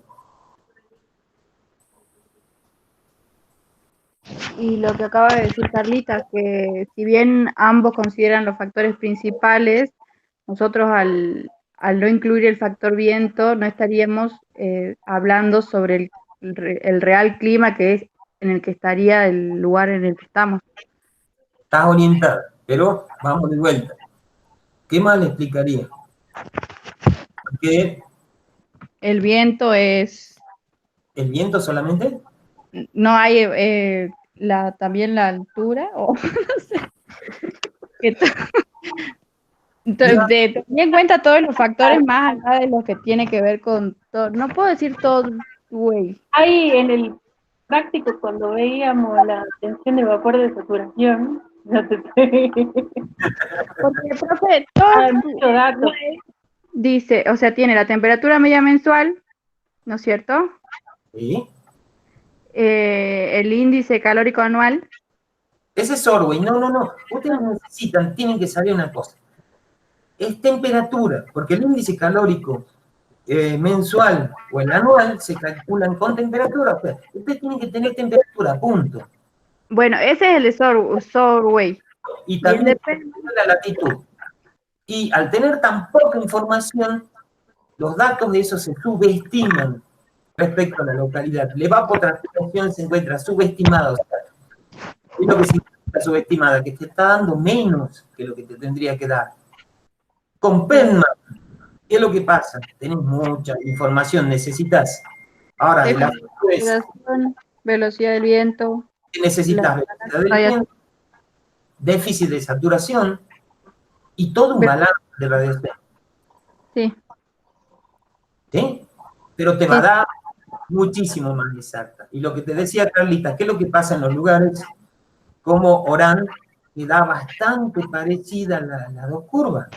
Y lo que acaba de decir Carlita, que si bien ambos consideran los factores principales, nosotros al no incluir el factor viento no estaríamos hablando sobre el real clima que es en el que estaría el lugar en el que estamos. Estás orientada, pero vamos de vuelta. ¿Qué más le explicaría? Porque El viento es, el viento solamente, no hay también la altura, o no sé. Entonces, tenía en cuenta todos los factores más allá de los que tiene que ver con todo. No puedo decir todo, güey. ahí en el práctico, cuando veíamos la tensión de vapor de saturación, no te Porque, profe, hay muchos datos. dice, o sea, tiene la temperatura media mensual, ¿no es cierto? ¿sí? El índice calórico anual. Ese es Orwell. No. Ustedes necesitan, tienen que saber una cosa. Es temperatura, porque el índice calórico mensual o el anual se calculan con temperatura. O sea, usted tiene que tener temperatura, punto. Bueno, ese es el de Sorway. Y el también de la latitud. Y al tener tan poca información, los datos de eso se subestiman respecto a la localidad. La evapotranspiración se encuentra subestimada. O sea, es lo que significa subestimada, que te está dando menos que lo que te tendría que dar. Con Penman, ¿qué es lo que pasa? Tenés mucha información, necesitas. Ahora, de la velocidad del viento. ¿qué necesitas? Velocidad del viento, déficit de saturación y todo un balance de radiación. Sí. ¿Sí? Pero te va a dar muchísimo más exacta. Y lo que te decía Carlita, ¿qué es lo que pasa en los lugares como Orán, que da bastante parecida a las dos curvas?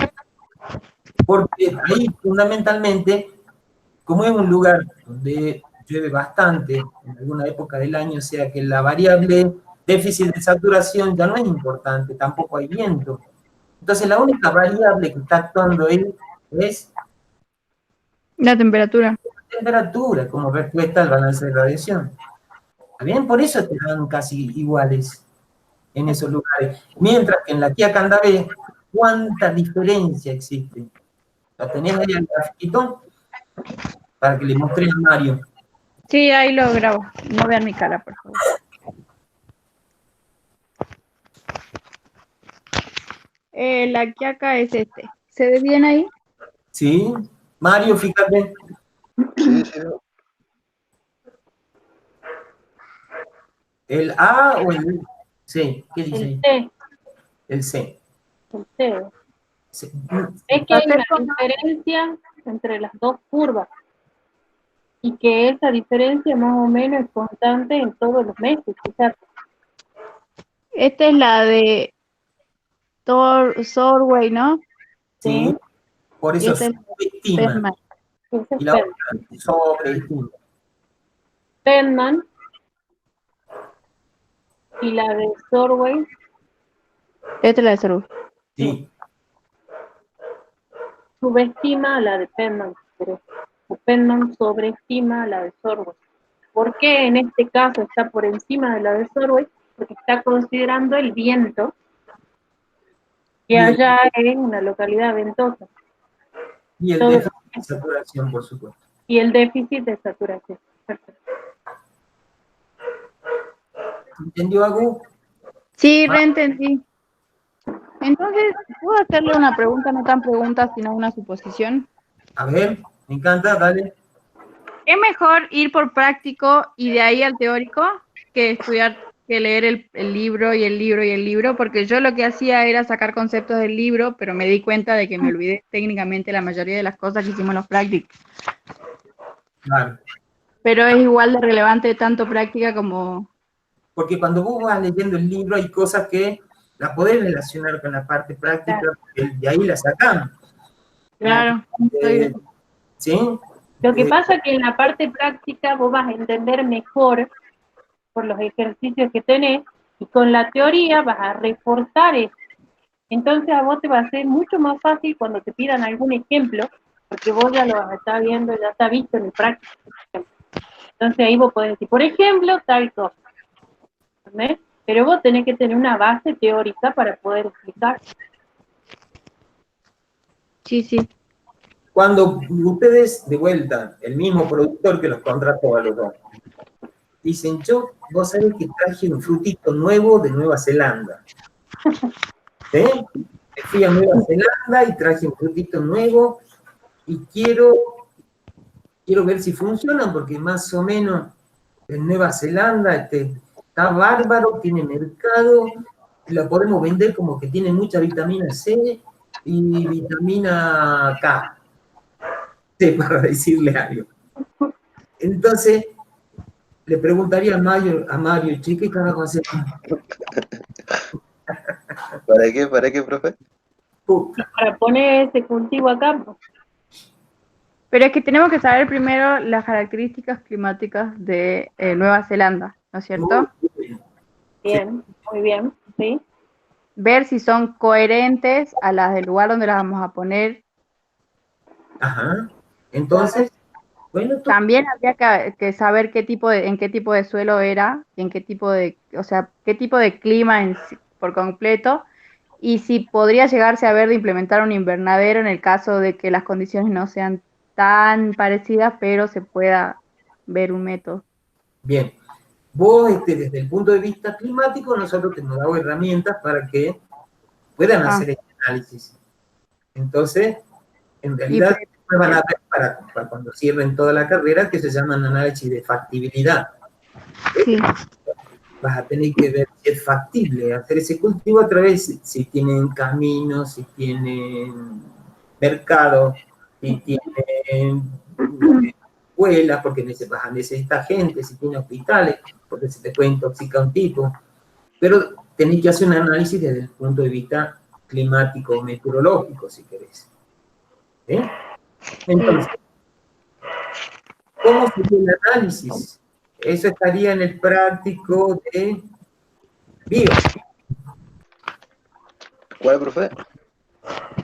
Porque ahí fundamentalmente, como es un lugar donde llueve bastante en alguna época del año, o sea que la variable déficit de saturación ya no es importante, tampoco hay viento. Entonces la única variable que está actuando ahí es la temperatura. La temperatura como respuesta al balance de radiación. ¿Está bien? Por eso te dan casi iguales en esos lugares. Mientras que en la Quiacanda B, ¿cuánta diferencia existe? ¿La tenés ahí el grafiquito? Para que le mostré a Mario. Sí, ahí lo grabo. No vean mi cara, por favor. La Quiaca es este. ¿Se ve bien ahí? Sí. Mario, fíjate. Sí. ¿El A o el C? ¿Qué dice ahí? El C. El C. El C. Sí. Es que hay una diferencia entre las dos curvas. y que esa diferencia más o menos es constante en todos los meses, quizás. Esta es la de Sorway, ¿no? ¿sí? Por Y eso esta es subestima. Penman. Ese es Y la otra sobreestima. Penman, y la de Sorway, Esta es la de Sorway. Sí. subestima a la de Penman, pero Penman sobreestima a la de Sorway. ¿Por qué en este caso está por encima de la de Sorway? Porque está considerando el viento que Bien. allá en una localidad ventosa. Y el Todo- déficit de saturación, por supuesto. Y el déficit de saturación. Perfecto. ¿Entendió algo? Sí, reentendí. Entonces, ¿puedo hacerle una pregunta, no tan pregunta, sino una suposición? A ver, me encanta, dale. ¿Es mejor ir por práctico y de ahí al teórico que estudiar, que leer el libro y el libro y el libro? Porque yo lo que hacía era sacar conceptos del libro, pero me di cuenta de que me olvidé técnicamente la mayoría de las cosas que hicimos en los prácticos. Claro. Pero es igual de relevante tanto práctica como... Porque cuando vos vas leyendo el libro hay cosas que las podés relacionar con la parte práctica, porque de ahí la sacamos. Claro. ¿Sí? Lo que pasa es que en la parte práctica vos vas a entender mejor por los ejercicios que tenés, y con la teoría vas a reforzar eso. Entonces a vos te va a ser mucho más fácil cuando te pidan algún ejemplo, porque vos ya lo vas a estar viendo, ya está visto en el práctico. Entonces ahí vos podés decir, por ejemplo, tal cosa. ¿Entendés? Pero vos tenés que tener una base teórica para poder explicar. Sí, sí. Cuando ustedes, de vuelta, el mismo productor que los contrató a los dos, dicen, vos sabés que traje un frutito nuevo de Nueva Zelanda. ¿Sí? Fui a Nueva Zelanda y traje un frutito nuevo y quiero ver si funciona, porque más o menos en Nueva Zelanda está bárbaro, tiene mercado, lo podemos vender como que tiene mucha vitamina C y vitamina K, sí, para decirle algo. Entonces, le preguntaría a Mario, che, ¿qué carajo hace? ¿Para qué, profe? Para poner ese cultivo acá, pues. Pero es que tenemos que saber primero las características climáticas de Nueva Zelanda, ¿no es cierto? Bien, muy bien, ¿sí? Ver si son coherentes a las del lugar donde las vamos a poner. Ajá. Entonces, bueno, También habría que saber en qué tipo de suelo era, y en qué tipo de, o sea, qué tipo de clima por completo, y si podría llegarse a ver de implementar un invernadero en el caso de que las condiciones no sean tan parecidas, pero se pueda ver un método. bien. Vos, desde el punto de vista climático, nosotros te hemos dado herramientas para que puedan hacer este análisis. Entonces, en realidad, van a ver para cuando cierren toda la carrera, que se llaman análisis de factibilidad. Sí. Vas a tener que ver si es factible hacer ese cultivo a través, si tienen caminos, si tienen mercados, si tienen escuelas, porque vas a necesitar gente, si tiene hospitales, porque se te puede intoxicar un tipo. Pero tenés que hacer un análisis desde el punto de vista climático, meteorológico, si querés. ¿Sí? Entonces, ¿cómo sería el análisis? Eso estaría en el práctico de bio. ¿Cuál, profe?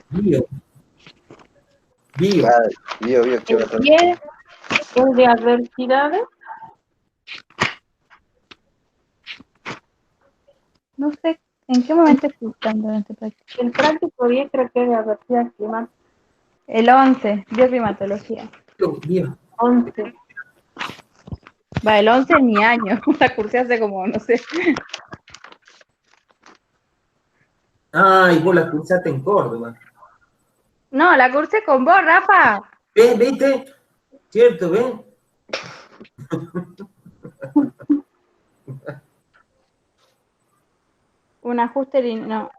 Bio. Ah, bio, ¿qué va a estar? 10 es de adversidades. No sé en qué momento estoy buscando en este práctico. El práctico 10 creo que es de adversidades climáticas. El 11, bioclimatología. Bio. 11. Va, el 11 es mi año, la cursé hace como, no sé. Ah, y vos la cursaste en Córdoba. No, la cursé con vos, Rafa. ¿Ves? ¿Viste? ¿Cierto? ¿Ves? Un ajuste, no.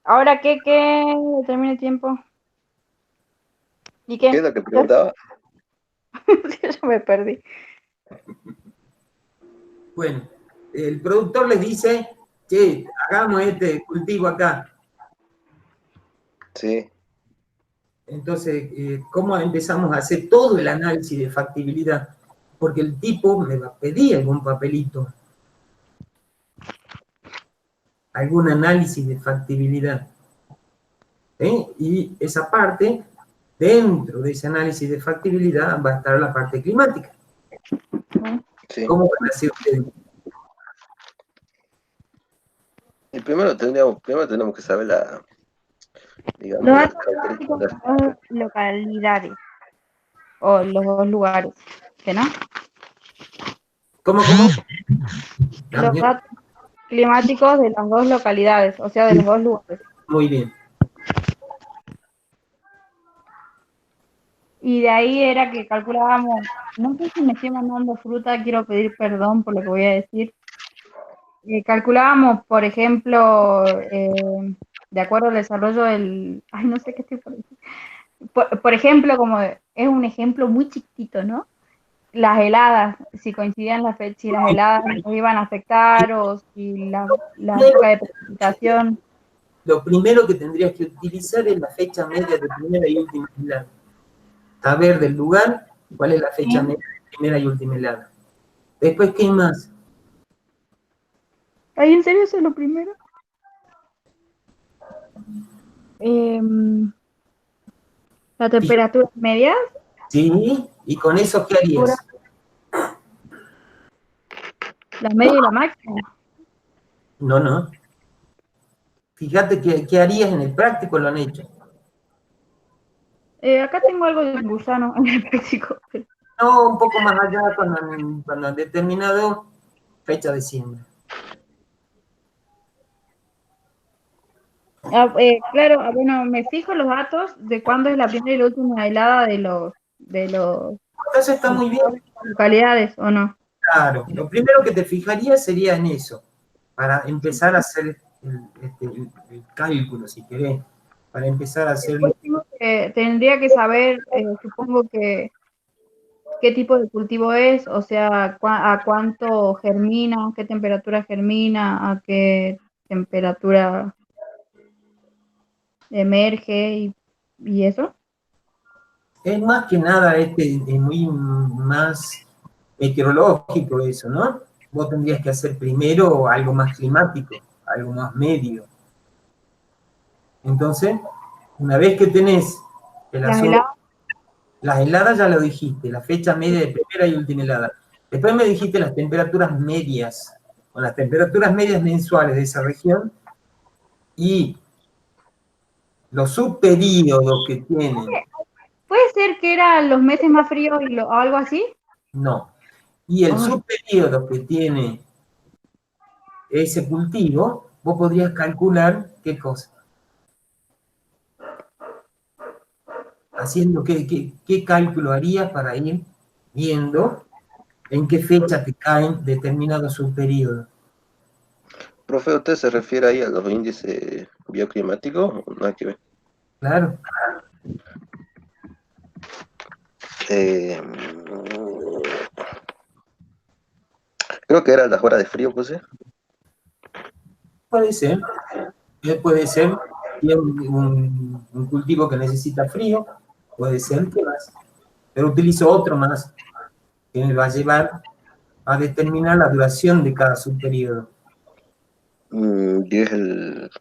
Ahora, ¿qué termine el tiempo? ¿Y qué? ¿Qué es lo que preguntaba? Yo me perdí. Bueno, el productor les dice, che, hagamos este cultivo acá. Sí. Entonces, ¿cómo empezamos a hacer todo el análisis de factibilidad? Porque el tipo me va a pedir algún papelito, algún análisis de factibilidad. Y esa parte, dentro de ese análisis de factibilidad, va a estar la parte climática. Sí. ¿Cómo van a hacer ustedes? Y primero tenemos que saber digamos, Los las datos climáticos características. son dos localidades, o los dos lugares, ¿que no? ¿Cómo? Los datos climáticos de las dos localidades, o sea, de los dos lugares. Muy bien. Y de ahí era que calculábamos, no sé si me estoy mandando fruta, quiero pedir perdón por lo que voy a decir. Calculábamos, por ejemplo, de acuerdo al desarrollo del... Ay, no sé qué estoy por decir. Por ejemplo, como es un ejemplo muy chiquitito, ¿no? Las heladas, si coincidían las fechas, si las heladas nos iban a afectar o si la época de precipitación. Lo primero que tendrías que utilizar es la fecha media de primera y última helada. Saber del lugar cuál es la fecha media de primera y última helada. Después, ¿qué más? ¿Ay, en serio eso es lo primero? La temperatura media. Sí, y con eso, ¿qué harías? La media y la máxima. No. Fíjate qué harías en el práctico, lo han hecho. Acá tengo algo de un gusano en el práctico. No, un poco más allá cuando han determinado fecha de siembra. Claro, bueno, me fijo los datos de cuándo es la primera y la última helada de los Entonces está muy bien. localidades, ¿o no? Claro, lo primero que te fijaría sería en eso, para empezar a hacer el cálculo, si querés, para empezar a hacerlo. Tendría que saber, supongo que qué tipo de cultivo es, o sea, a cuánto germina, qué temperatura germina, a qué temperatura emerge y eso. Es más que nada, es muy más meteorológico eso, ¿no? Vos tendrías que hacer primero algo más climático, algo más medio. Entonces, una vez que tenés las heladas ya lo dijiste, la fecha media de primera y última helada. Después me dijiste las temperaturas medias, con las temperaturas medias mensuales de esa región y los subperíodos que tienen. ¿Puede ser que eran los meses más fríos o algo así? No. Y el subperíodo que tiene ese cultivo, vos podrías calcular qué cosa. Haciendo qué cálculo harías para ir viendo en qué fecha te caen determinados subperíodos. Profe, ¿usted se refiere ahí a los índices bioclimáticos o nada que ver? Claro. Creo que era las horas de frío, pues. Puede ser. Puede ser un cultivo que necesita frío, puede ser que más. Pero utilizo otro más, que me va a llevar a determinar la duración de cada subperíodo. Y es el...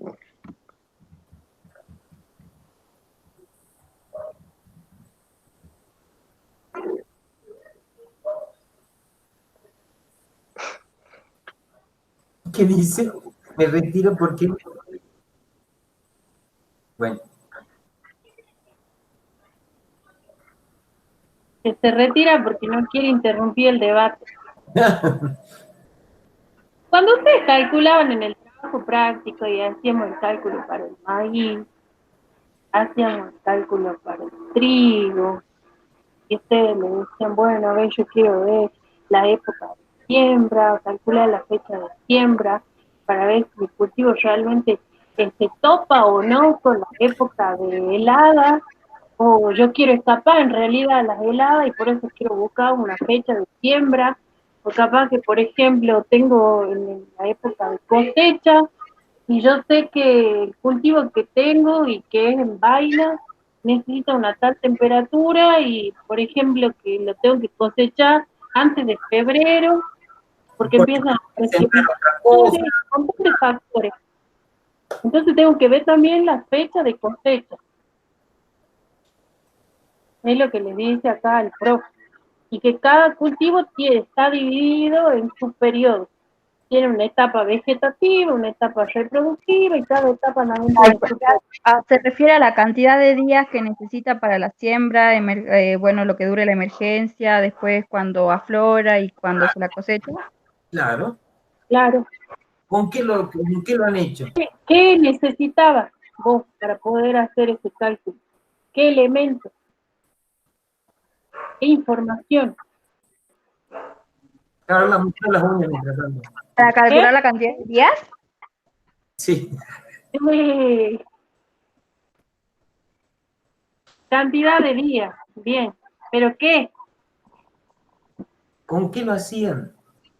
¿Qué dice? Me retiro porque... Bueno. Que se retira porque no quiere interrumpir el debate. Cuando ustedes calculaban en el trabajo práctico y hacíamos el cálculo para el maíz, hacíamos el cálculo para el trigo, y ustedes me decían, bueno, a ver, yo quiero ver la época de siembra, calcular la fecha de siembra, para ver si el cultivo realmente se topa o no con la época de helada, o yo quiero escapar en realidad a las heladas y por eso quiero buscar una fecha de siembra, o capaz que, por ejemplo, tengo en la época de cosecha, y yo sé que el cultivo que tengo y que es en vaina necesita una tal temperatura y, por ejemplo, que lo tengo que cosechar antes de febrero, porque Porque empiezan a sembrar otra cosa. precipitaciones, un montón de factores. Entonces tengo que ver también la fecha de cosecha. Es lo que le dice acá el profe. Y que cada cultivo está dividido en sus periodos. Tiene una etapa vegetativa, una etapa reproductiva y cada etapa también tiene su periodo. Se refiere a la cantidad de días que necesita para la siembra, bueno, lo que dure la emergencia, después cuando aflora y cuando se la cosecha. Claro. Claro. ¿Con qué lo han hecho? ¿Qué necesitabas vos para poder hacer ese cálculo? ¿Qué elementos? ¿Qué información? Claro, las uñas mientras tanto. ¿Para calcular la cantidad de días? Sí. Cantidad de días, bien. ¿Pero qué? ¿Con qué lo hacían?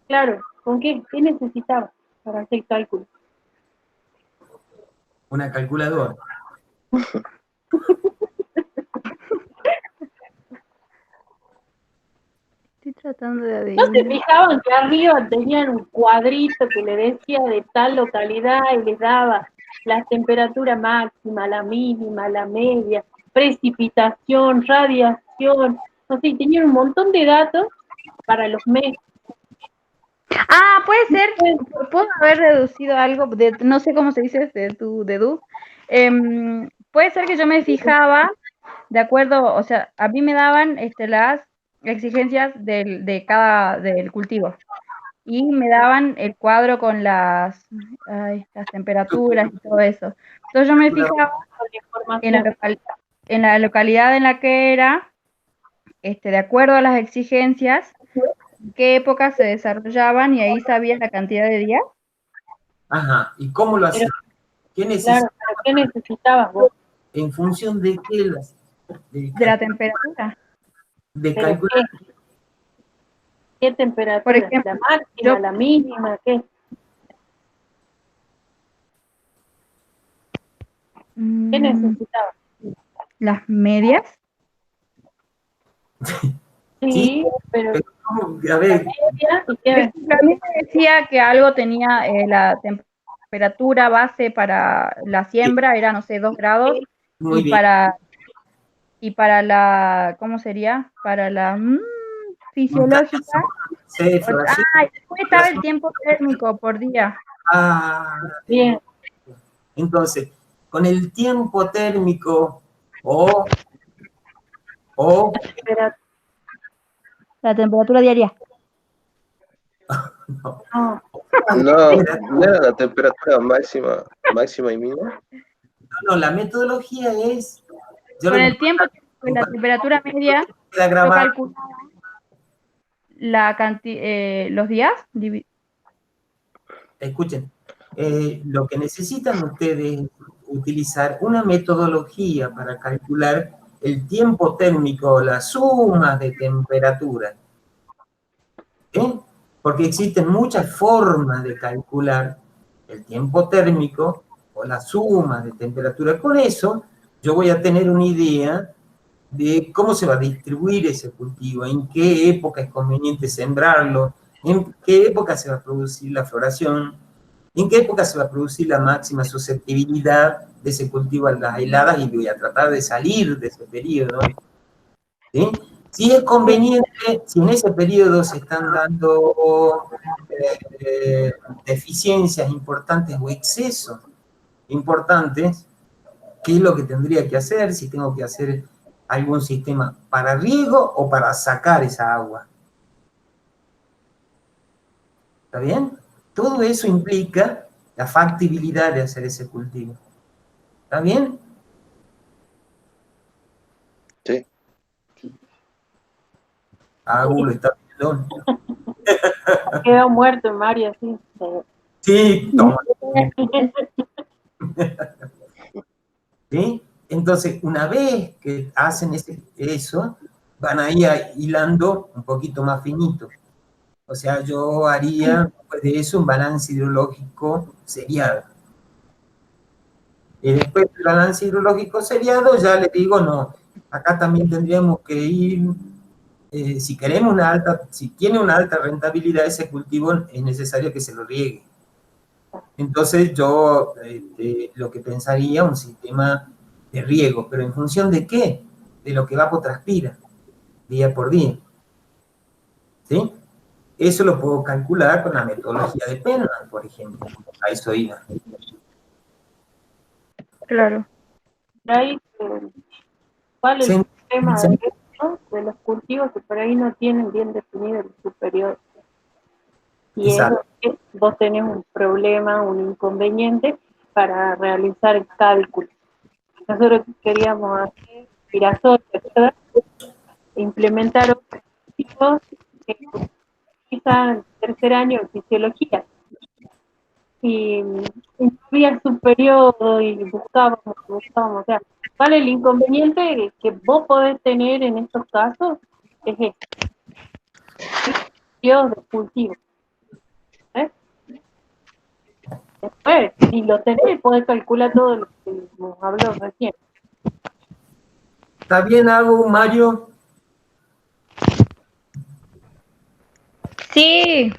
Claro, ¿con qué? ¿Qué necesitabas para hacer cálculo? Una calculadora. Estoy tratando de ¿No se adivinar. fijaban que arriba tenían un cuadrito que le decía de tal localidad y les daba la temperatura máxima, la mínima, la media, precipitación, radiación? No sé, tenían un montón de datos para los meses. Ah, puede ser, puedo haber reducido algo, no sé cómo se dice de tu dedu. Puede ser que yo me fijaba, de acuerdo, o sea, a mí me daban las exigencias del cultivo y me daban el cuadro con las temperaturas y todo eso. Entonces yo me fijaba en la localidad en la que era, de acuerdo a las exigencias, qué épocas se desarrollaban y ahí sabía la cantidad de días. Ajá. ¿Y cómo lo hacían? Claro, ¿pero qué necesitabas vos? ¿En función de qué? De la temperatura. De calcular. ¿Qué temperatura? Por ejemplo, ¿La máxima, la mínima? ¿Qué? ¿Qué necesitabas? ¿Las medias? Sí, pero a ver, a mí me decía que algo tenía la temperatura base para la siembra, era, no sé, 2 grados, muy y bien. para la, ¿cómo sería? Para la fisiológica. Después estaba el tiempo térmico por día. Bien. Entonces, con el tiempo térmico o la temperatura diaria. No era la temperatura máxima y mínima. No, la metodología es... Con el tiempo, con la temperatura media, yo calculaba los días. Escuchen, lo que necesitan ustedes es utilizar una metodología para calcular el tiempo térmico, la suma de temperatura. ¿Sí? Porque existen muchas formas de calcular el tiempo térmico o la suma de temperatura. Con eso yo voy a tener una idea de cómo se va a distribuir ese cultivo, en qué época es conveniente sembrarlo, en qué época se va a producir la floración, en qué época se va a producir la máxima susceptibilidad de ese cultivo a las heladas y voy a tratar de salir de ese periodo. ¿Sí? Si es conveniente, si en ese periodo se están dando deficiencias importantes o excesos importantes, ¿qué es lo que tendría que hacer? Si tengo que hacer algún sistema para riego o para sacar esa agua. ¿Está bien? Todo eso implica la factibilidad de hacer ese cultivo. ¿Está bien? Sí. Lo está viendo. Ha quedado muerto en Mario, sí. Sí, toma. ¿Sí? Entonces, Entonces, una vez que hacen eso, van a ir hilando un poquito más finito. O sea, yo haría después de eso un balance hidrológico seriado. Y después del balance hidrológico seriado, ya les digo, no, acá también tendríamos que ir, si queremos si tiene una alta rentabilidad ese cultivo, es necesario que se lo riegue. Entonces yo lo que pensaría un sistema de riego, pero ¿en función de qué? De lo que evapotranspira, día por día. ¿Sí? Eso lo puedo calcular con la metodología de Penman, por ejemplo. A eso iba. Claro. Ahí, ¿cuál es Sí, el tema sí. de los cultivos que por ahí no tienen bien definido el superior? Y es Exacto. donde vos tenés un problema, un inconveniente para realizar el cálculo. Nosotros queríamos hacer girasol, ¿verdad? Implementar objetivos que utilizan el tercer año en fisiología. Y no había su periodo y buscábamos, o sea, ¿cuál es el inconveniente que vos podés tener en estos casos? Es este, periodos de cultivo. ¿Eh? Después, si lo tenés, podés calcular todo lo que nos habló recién. ¿Está bien, Agus, Mario? Sí,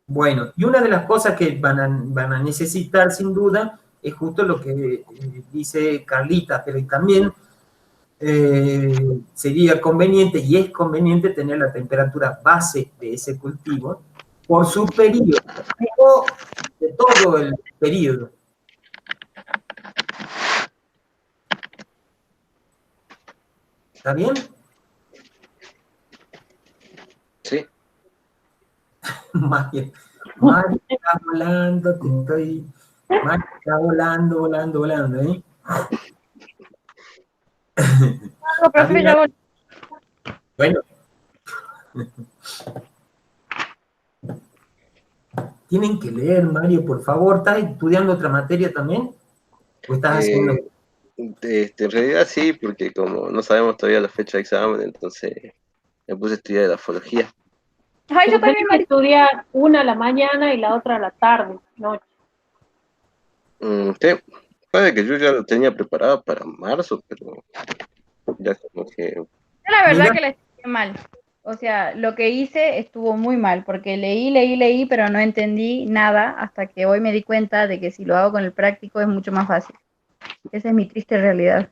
Bueno, y una de las cosas que van a necesitar sin duda es justo lo que dice Carlita, pero también sería conveniente y es conveniente tener la temperatura base de ese cultivo por su periodo, de todo el periodo. ¿Está bien? Sí. Mario está volando, Mario está volando, ¿eh? no, profe, ya voy. Bueno. Tienen que leer, Mario, por favor. ¿Estás estudiando otra materia también? ¿O estás haciendo...? En realidad sí, porque como no sabemos todavía la fecha de examen, entonces me puse a estudiar grafología. Ay, yo Pero tenés también, que Mari. estudiar una a la mañana y la otra a la tarde, noche. Sí, puede que yo ya lo tenía preparado para marzo, pero ya como que... Yo la verdad Mira, que la estudié mal. O sea, lo que hice estuvo muy mal, porque leí, pero no entendí nada hasta que hoy me di cuenta de que si lo hago con el práctico es mucho más fácil. Esa es mi triste realidad.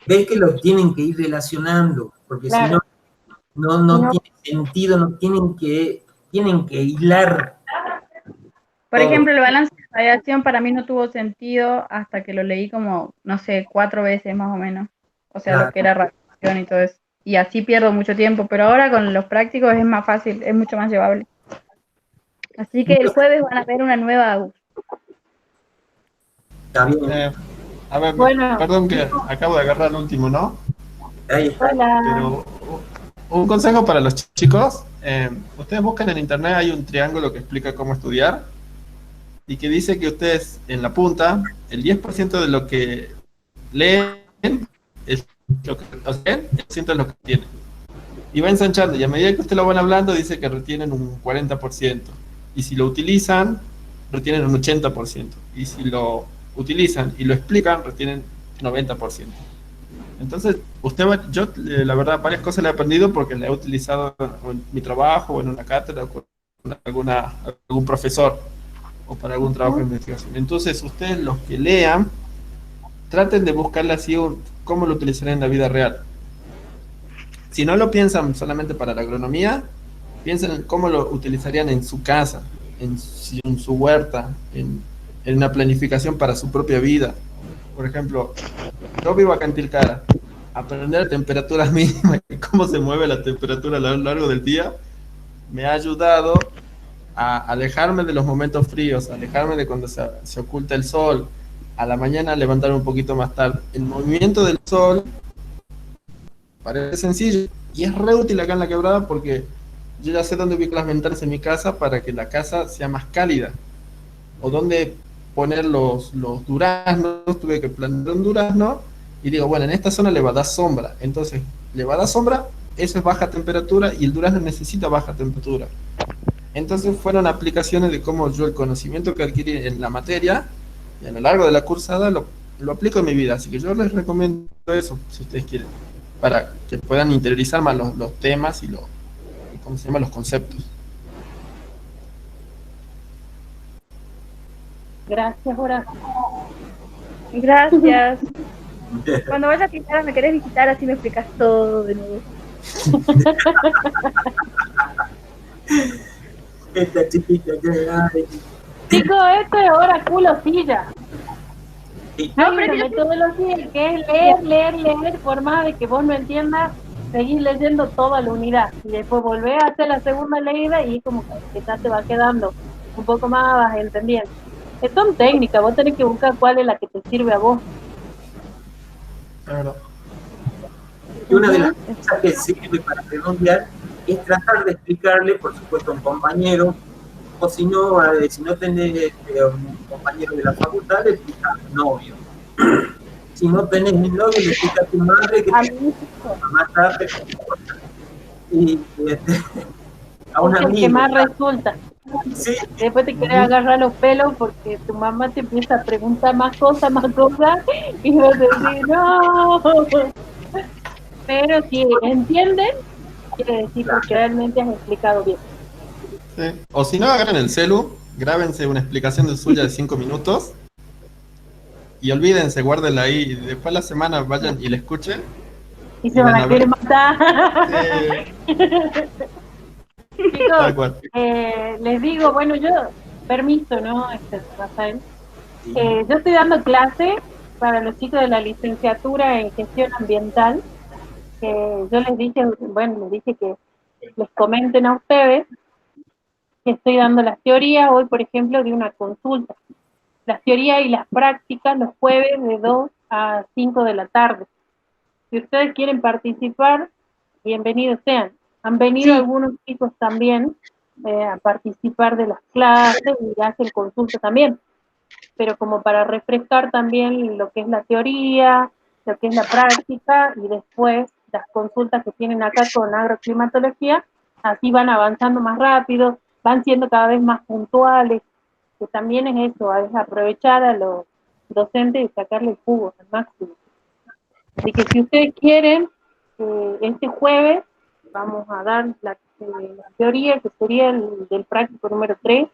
ves que lo tienen que ir relacionando, porque si Claro. no No. tiene sentido, no tienen que hilar Por todo. ejemplo, el balance de radiación para mí no tuvo sentido hasta que lo leí como, no sé, 4 veces más o menos. O sea, lo Claro. que era radiación y todo eso. Y así pierdo mucho tiempo, pero ahora con los prácticos es más fácil, es mucho más llevable. Así que el jueves van a ver una nueva. Está bien, A ver, Bueno. perdón que acabo de agarrar el último, ¿no? ahí está. Hola. Pero un consejo para los chicos, ustedes buscan en internet, hay un triángulo que explica cómo estudiar y que dice que ustedes en la punta, el 10% de lo que leen es lo que leen, el 100% es lo que tienen. Y va ensanchando, y a medida que ustedes lo van hablando, dice que retienen un 40%. Y si lo utilizan, retienen un 80%. Y si lo utilizan y lo explican, retienen 90%. Entonces, yo la verdad varias cosas le he aprendido porque la he utilizado en mi trabajo o en una cátedra o con algún profesor o para algún trabajo de investigación. Entonces, ustedes los que lean, traten de buscarle así cómo lo utilizarían en la vida real. Si no lo piensan solamente para la agronomía, piensen en cómo lo utilizarían en su casa, en su huerta, en una planificación para su propia vida. Por ejemplo, yo vivo acá en Tilcara. Aprender a temperaturas mínimas y cómo se mueve la temperatura a lo largo del día me ha ayudado a alejarme de los momentos fríos, alejarme de cuando se oculta el sol, a la mañana levantarme un poquito más tarde. El movimiento del sol parece sencillo y es re útil acá en la quebrada porque yo ya sé dónde ubico las ventanas en mi casa para que la casa sea más cálida, o dónde poner los duraznos, tuve que plantar un durazno, y digo, bueno, en esta zona le va a dar sombra, entonces le va a dar sombra, eso es baja temperatura, y el durazno necesita baja temperatura. Entonces fueron aplicaciones de cómo yo el conocimiento que adquirí en la materia, y a lo largo de la cursada, lo aplico en mi vida, así que yo les recomiendo eso, si ustedes quieren, para que puedan interiorizar más los temas y ¿cómo se llama? Los conceptos. Gracias, Horacio. Gracias. Cuando vayas a Quintana me querés visitar, así me explicas todo de nuevo. Esta chiquita que ay, Chicos, esto es hora culo silla. sí. No, pero una metodología que es leer, por más de que vos no entiendas, seguís leyendo toda la unidad. Y después volvés a hacer la segunda leída y como que ya te va quedando un poco más, vas entendiendo. Son técnicas, vos tenés que buscar cuál es la que te sirve a vos. Claro. Y una de las cosas que sirve para redondear es tratar de explicarle, por supuesto, a un compañero, o si no tenés un compañero de la facultad, le explicas a un novio. Si no tenés un novio, le explicas a tu madre que más tarde y a una Es el que amiga. más resulta. Sí, Después te querés agarrar los pelos porque tu mamá te empieza a preguntar más cosas, y vos decís, no. Pero si entienden, quiere decir que realmente has explicado bien. Sí. O si no, agarren el celu, grábense una explicación de suya de 5 minutos y olvídense, guárdenla ahí, y después la semana vayan y la escuchen. Y se van a querer matar. Tal cual. Chicos, les digo, bueno, yo, permiso, ¿no? Rafael. Yo estoy dando clase para los chicos de la licenciatura en gestión ambiental. Yo les dije que les comenten a ustedes que estoy dando las teorías hoy, por ejemplo, de una consulta. Las teorías y las prácticas los jueves de 2 a 5 de la tarde. Si ustedes quieren participar, bienvenidos sean. Han venido algunos chicos también a participar de las clases y hacen consulta también. Pero como para refrescar también lo que es la teoría, lo que es la práctica y después las consultas que tienen acá con agroclimatología, así van avanzando más rápido, van siendo cada vez más puntuales, que también es eso, es aprovechar a los docentes y sacarle el jugo al máximo. Así que si ustedes quieren, este jueves vamos a dar la teoría, que sería el del práctico número 3,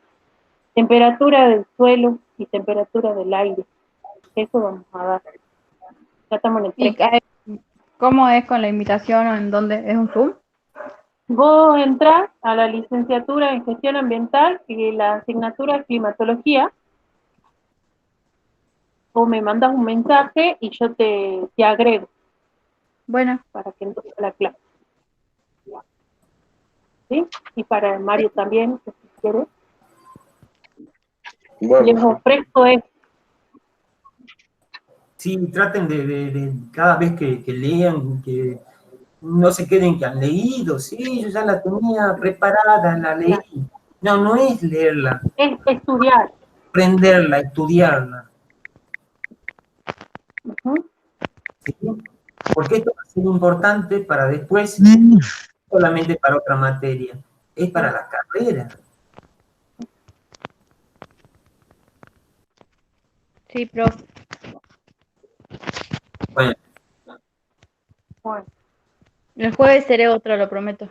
temperatura del suelo y temperatura del aire. Eso vamos a dar. Ya estamos en el 3. ¿Y cómo es con la invitación o en dónde? ¿Es un Zoom? Vos entrás a la licenciatura en gestión ambiental y la asignatura es climatología, o me mandas un mensaje y yo te agrego. Bueno. Para que entre a la clase. ¿Sí? Y para Mario también, si quieres. Bueno, Les ofrezco eso. sí, traten de cada vez que lean, que no se queden que han leído, sí, yo ya la tenía preparada, la leí. No, no es leerla. Es estudiar. Aprenderla, estudiarla. ¿Sí? Porque esto va a ser importante para después, no solamente para otra materia, es para la carrera. Sí, profe. Bueno. El jueves seré otro, lo prometo.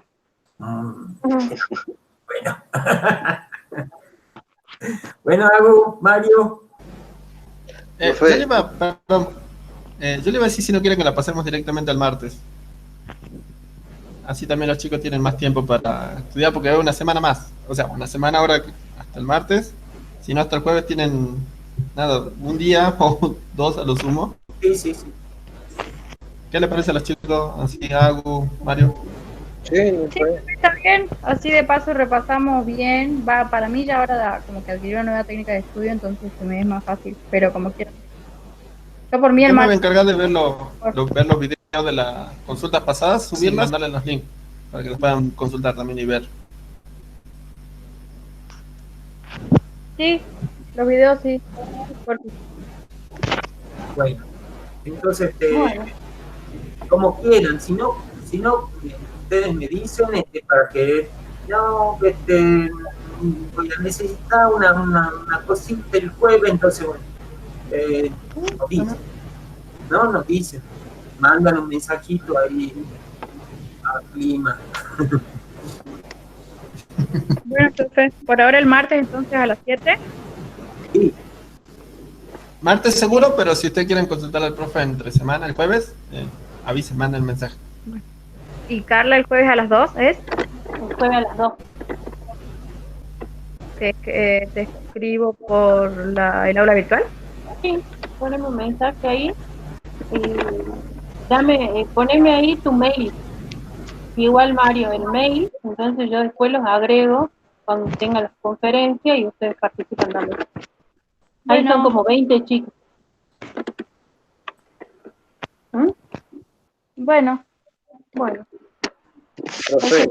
Bueno. Bueno, Mario. Yo le iba a decir si no quieren que la pasemos directamente al martes. Así también los chicos tienen más tiempo para estudiar, porque hay una semana más. O sea, una semana ahora hasta el martes. Si no, hasta el jueves tienen, nada, un día o 2 a lo sumo. Sí. ¿Qué le parece a los chicos? Así, Mario. Sí, está bien. Así de paso repasamos bien. Va, para mí ya ahora como que adquirí una nueva técnica de estudio, entonces se me es más fácil, pero como quieran. Yo por mí el me voy a encargar de ver los videos de las consultas pasadas, subirlas y mandarles los links para que los puedan consultar también y ver. Sí, Los videos sí. Porque Bueno, entonces, Bueno, como quieran, si no, ustedes me dicen para que, no, voy a necesitar una cosita el jueves, entonces, bueno, nos dicen, ¿no? Nos dicen, mandan un mensajito ahí al clima. bueno, entonces, por ahora el martes entonces a las 7. Sí, Martes seguro, pero si ustedes quieren consultar al profe entre semana, el jueves, avisen, manden el mensaje. Y Carla el jueves a las 2 es el jueves a las 2. que te escribo por el aula virtual. Sí, poneme un mensaje ahí y poneme ahí tu mail. Igual Mario, el mail, entonces yo después los agrego cuando tenga las conferencias y ustedes participan también. Ahí son Bueno. como 20 chicos. ¿Mm? Bueno, Bueno, Profe,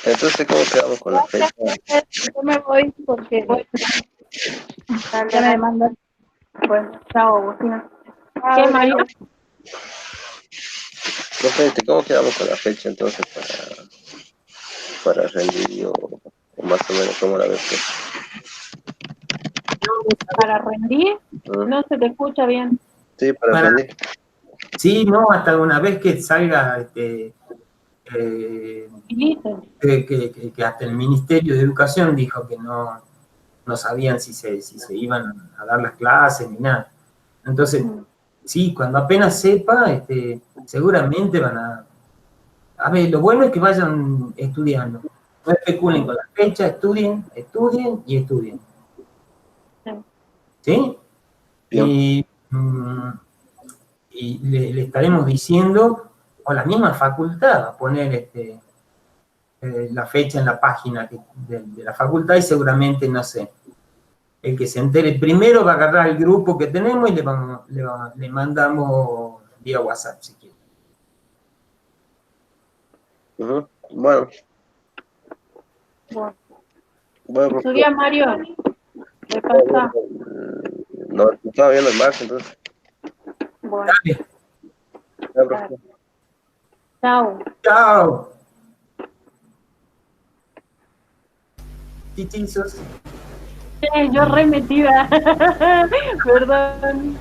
entonces, ¿cómo quedamos con la fecha? yo me voy porque dale, ya me dale. demandan. Bueno, chao, Agustina. Ah, ¿Qué, Mario? Profe, ¿cómo quedamos con la fecha entonces para rendir o más o menos cómo la ves? Para rendir, no se te escucha bien. Sí, para rendir. Sí, no, hasta una vez que salga, Y listo. que hasta el Ministerio de Educación dijo que no sabían si se iban a dar las clases ni nada. Entonces, sí, cuando apenas sepa, seguramente van a ver, lo bueno es que vayan estudiando. No especulen con la fecha, estudien y estudien. ¿Sí? Y le estaremos diciendo, o la misma facultad, va a poner la fecha en la página de la facultad y seguramente, no sé, el que se entere primero va a agarrar el grupo que tenemos y le mandamos vía WhatsApp si quiere. Bueno. Bueno, Estudia, Mario. ¿Qué pasa? No, estaba viendo el marzo, entonces. Bueno. Dale. Chao. Chao. Chichizos. Yo re metida. Perdón.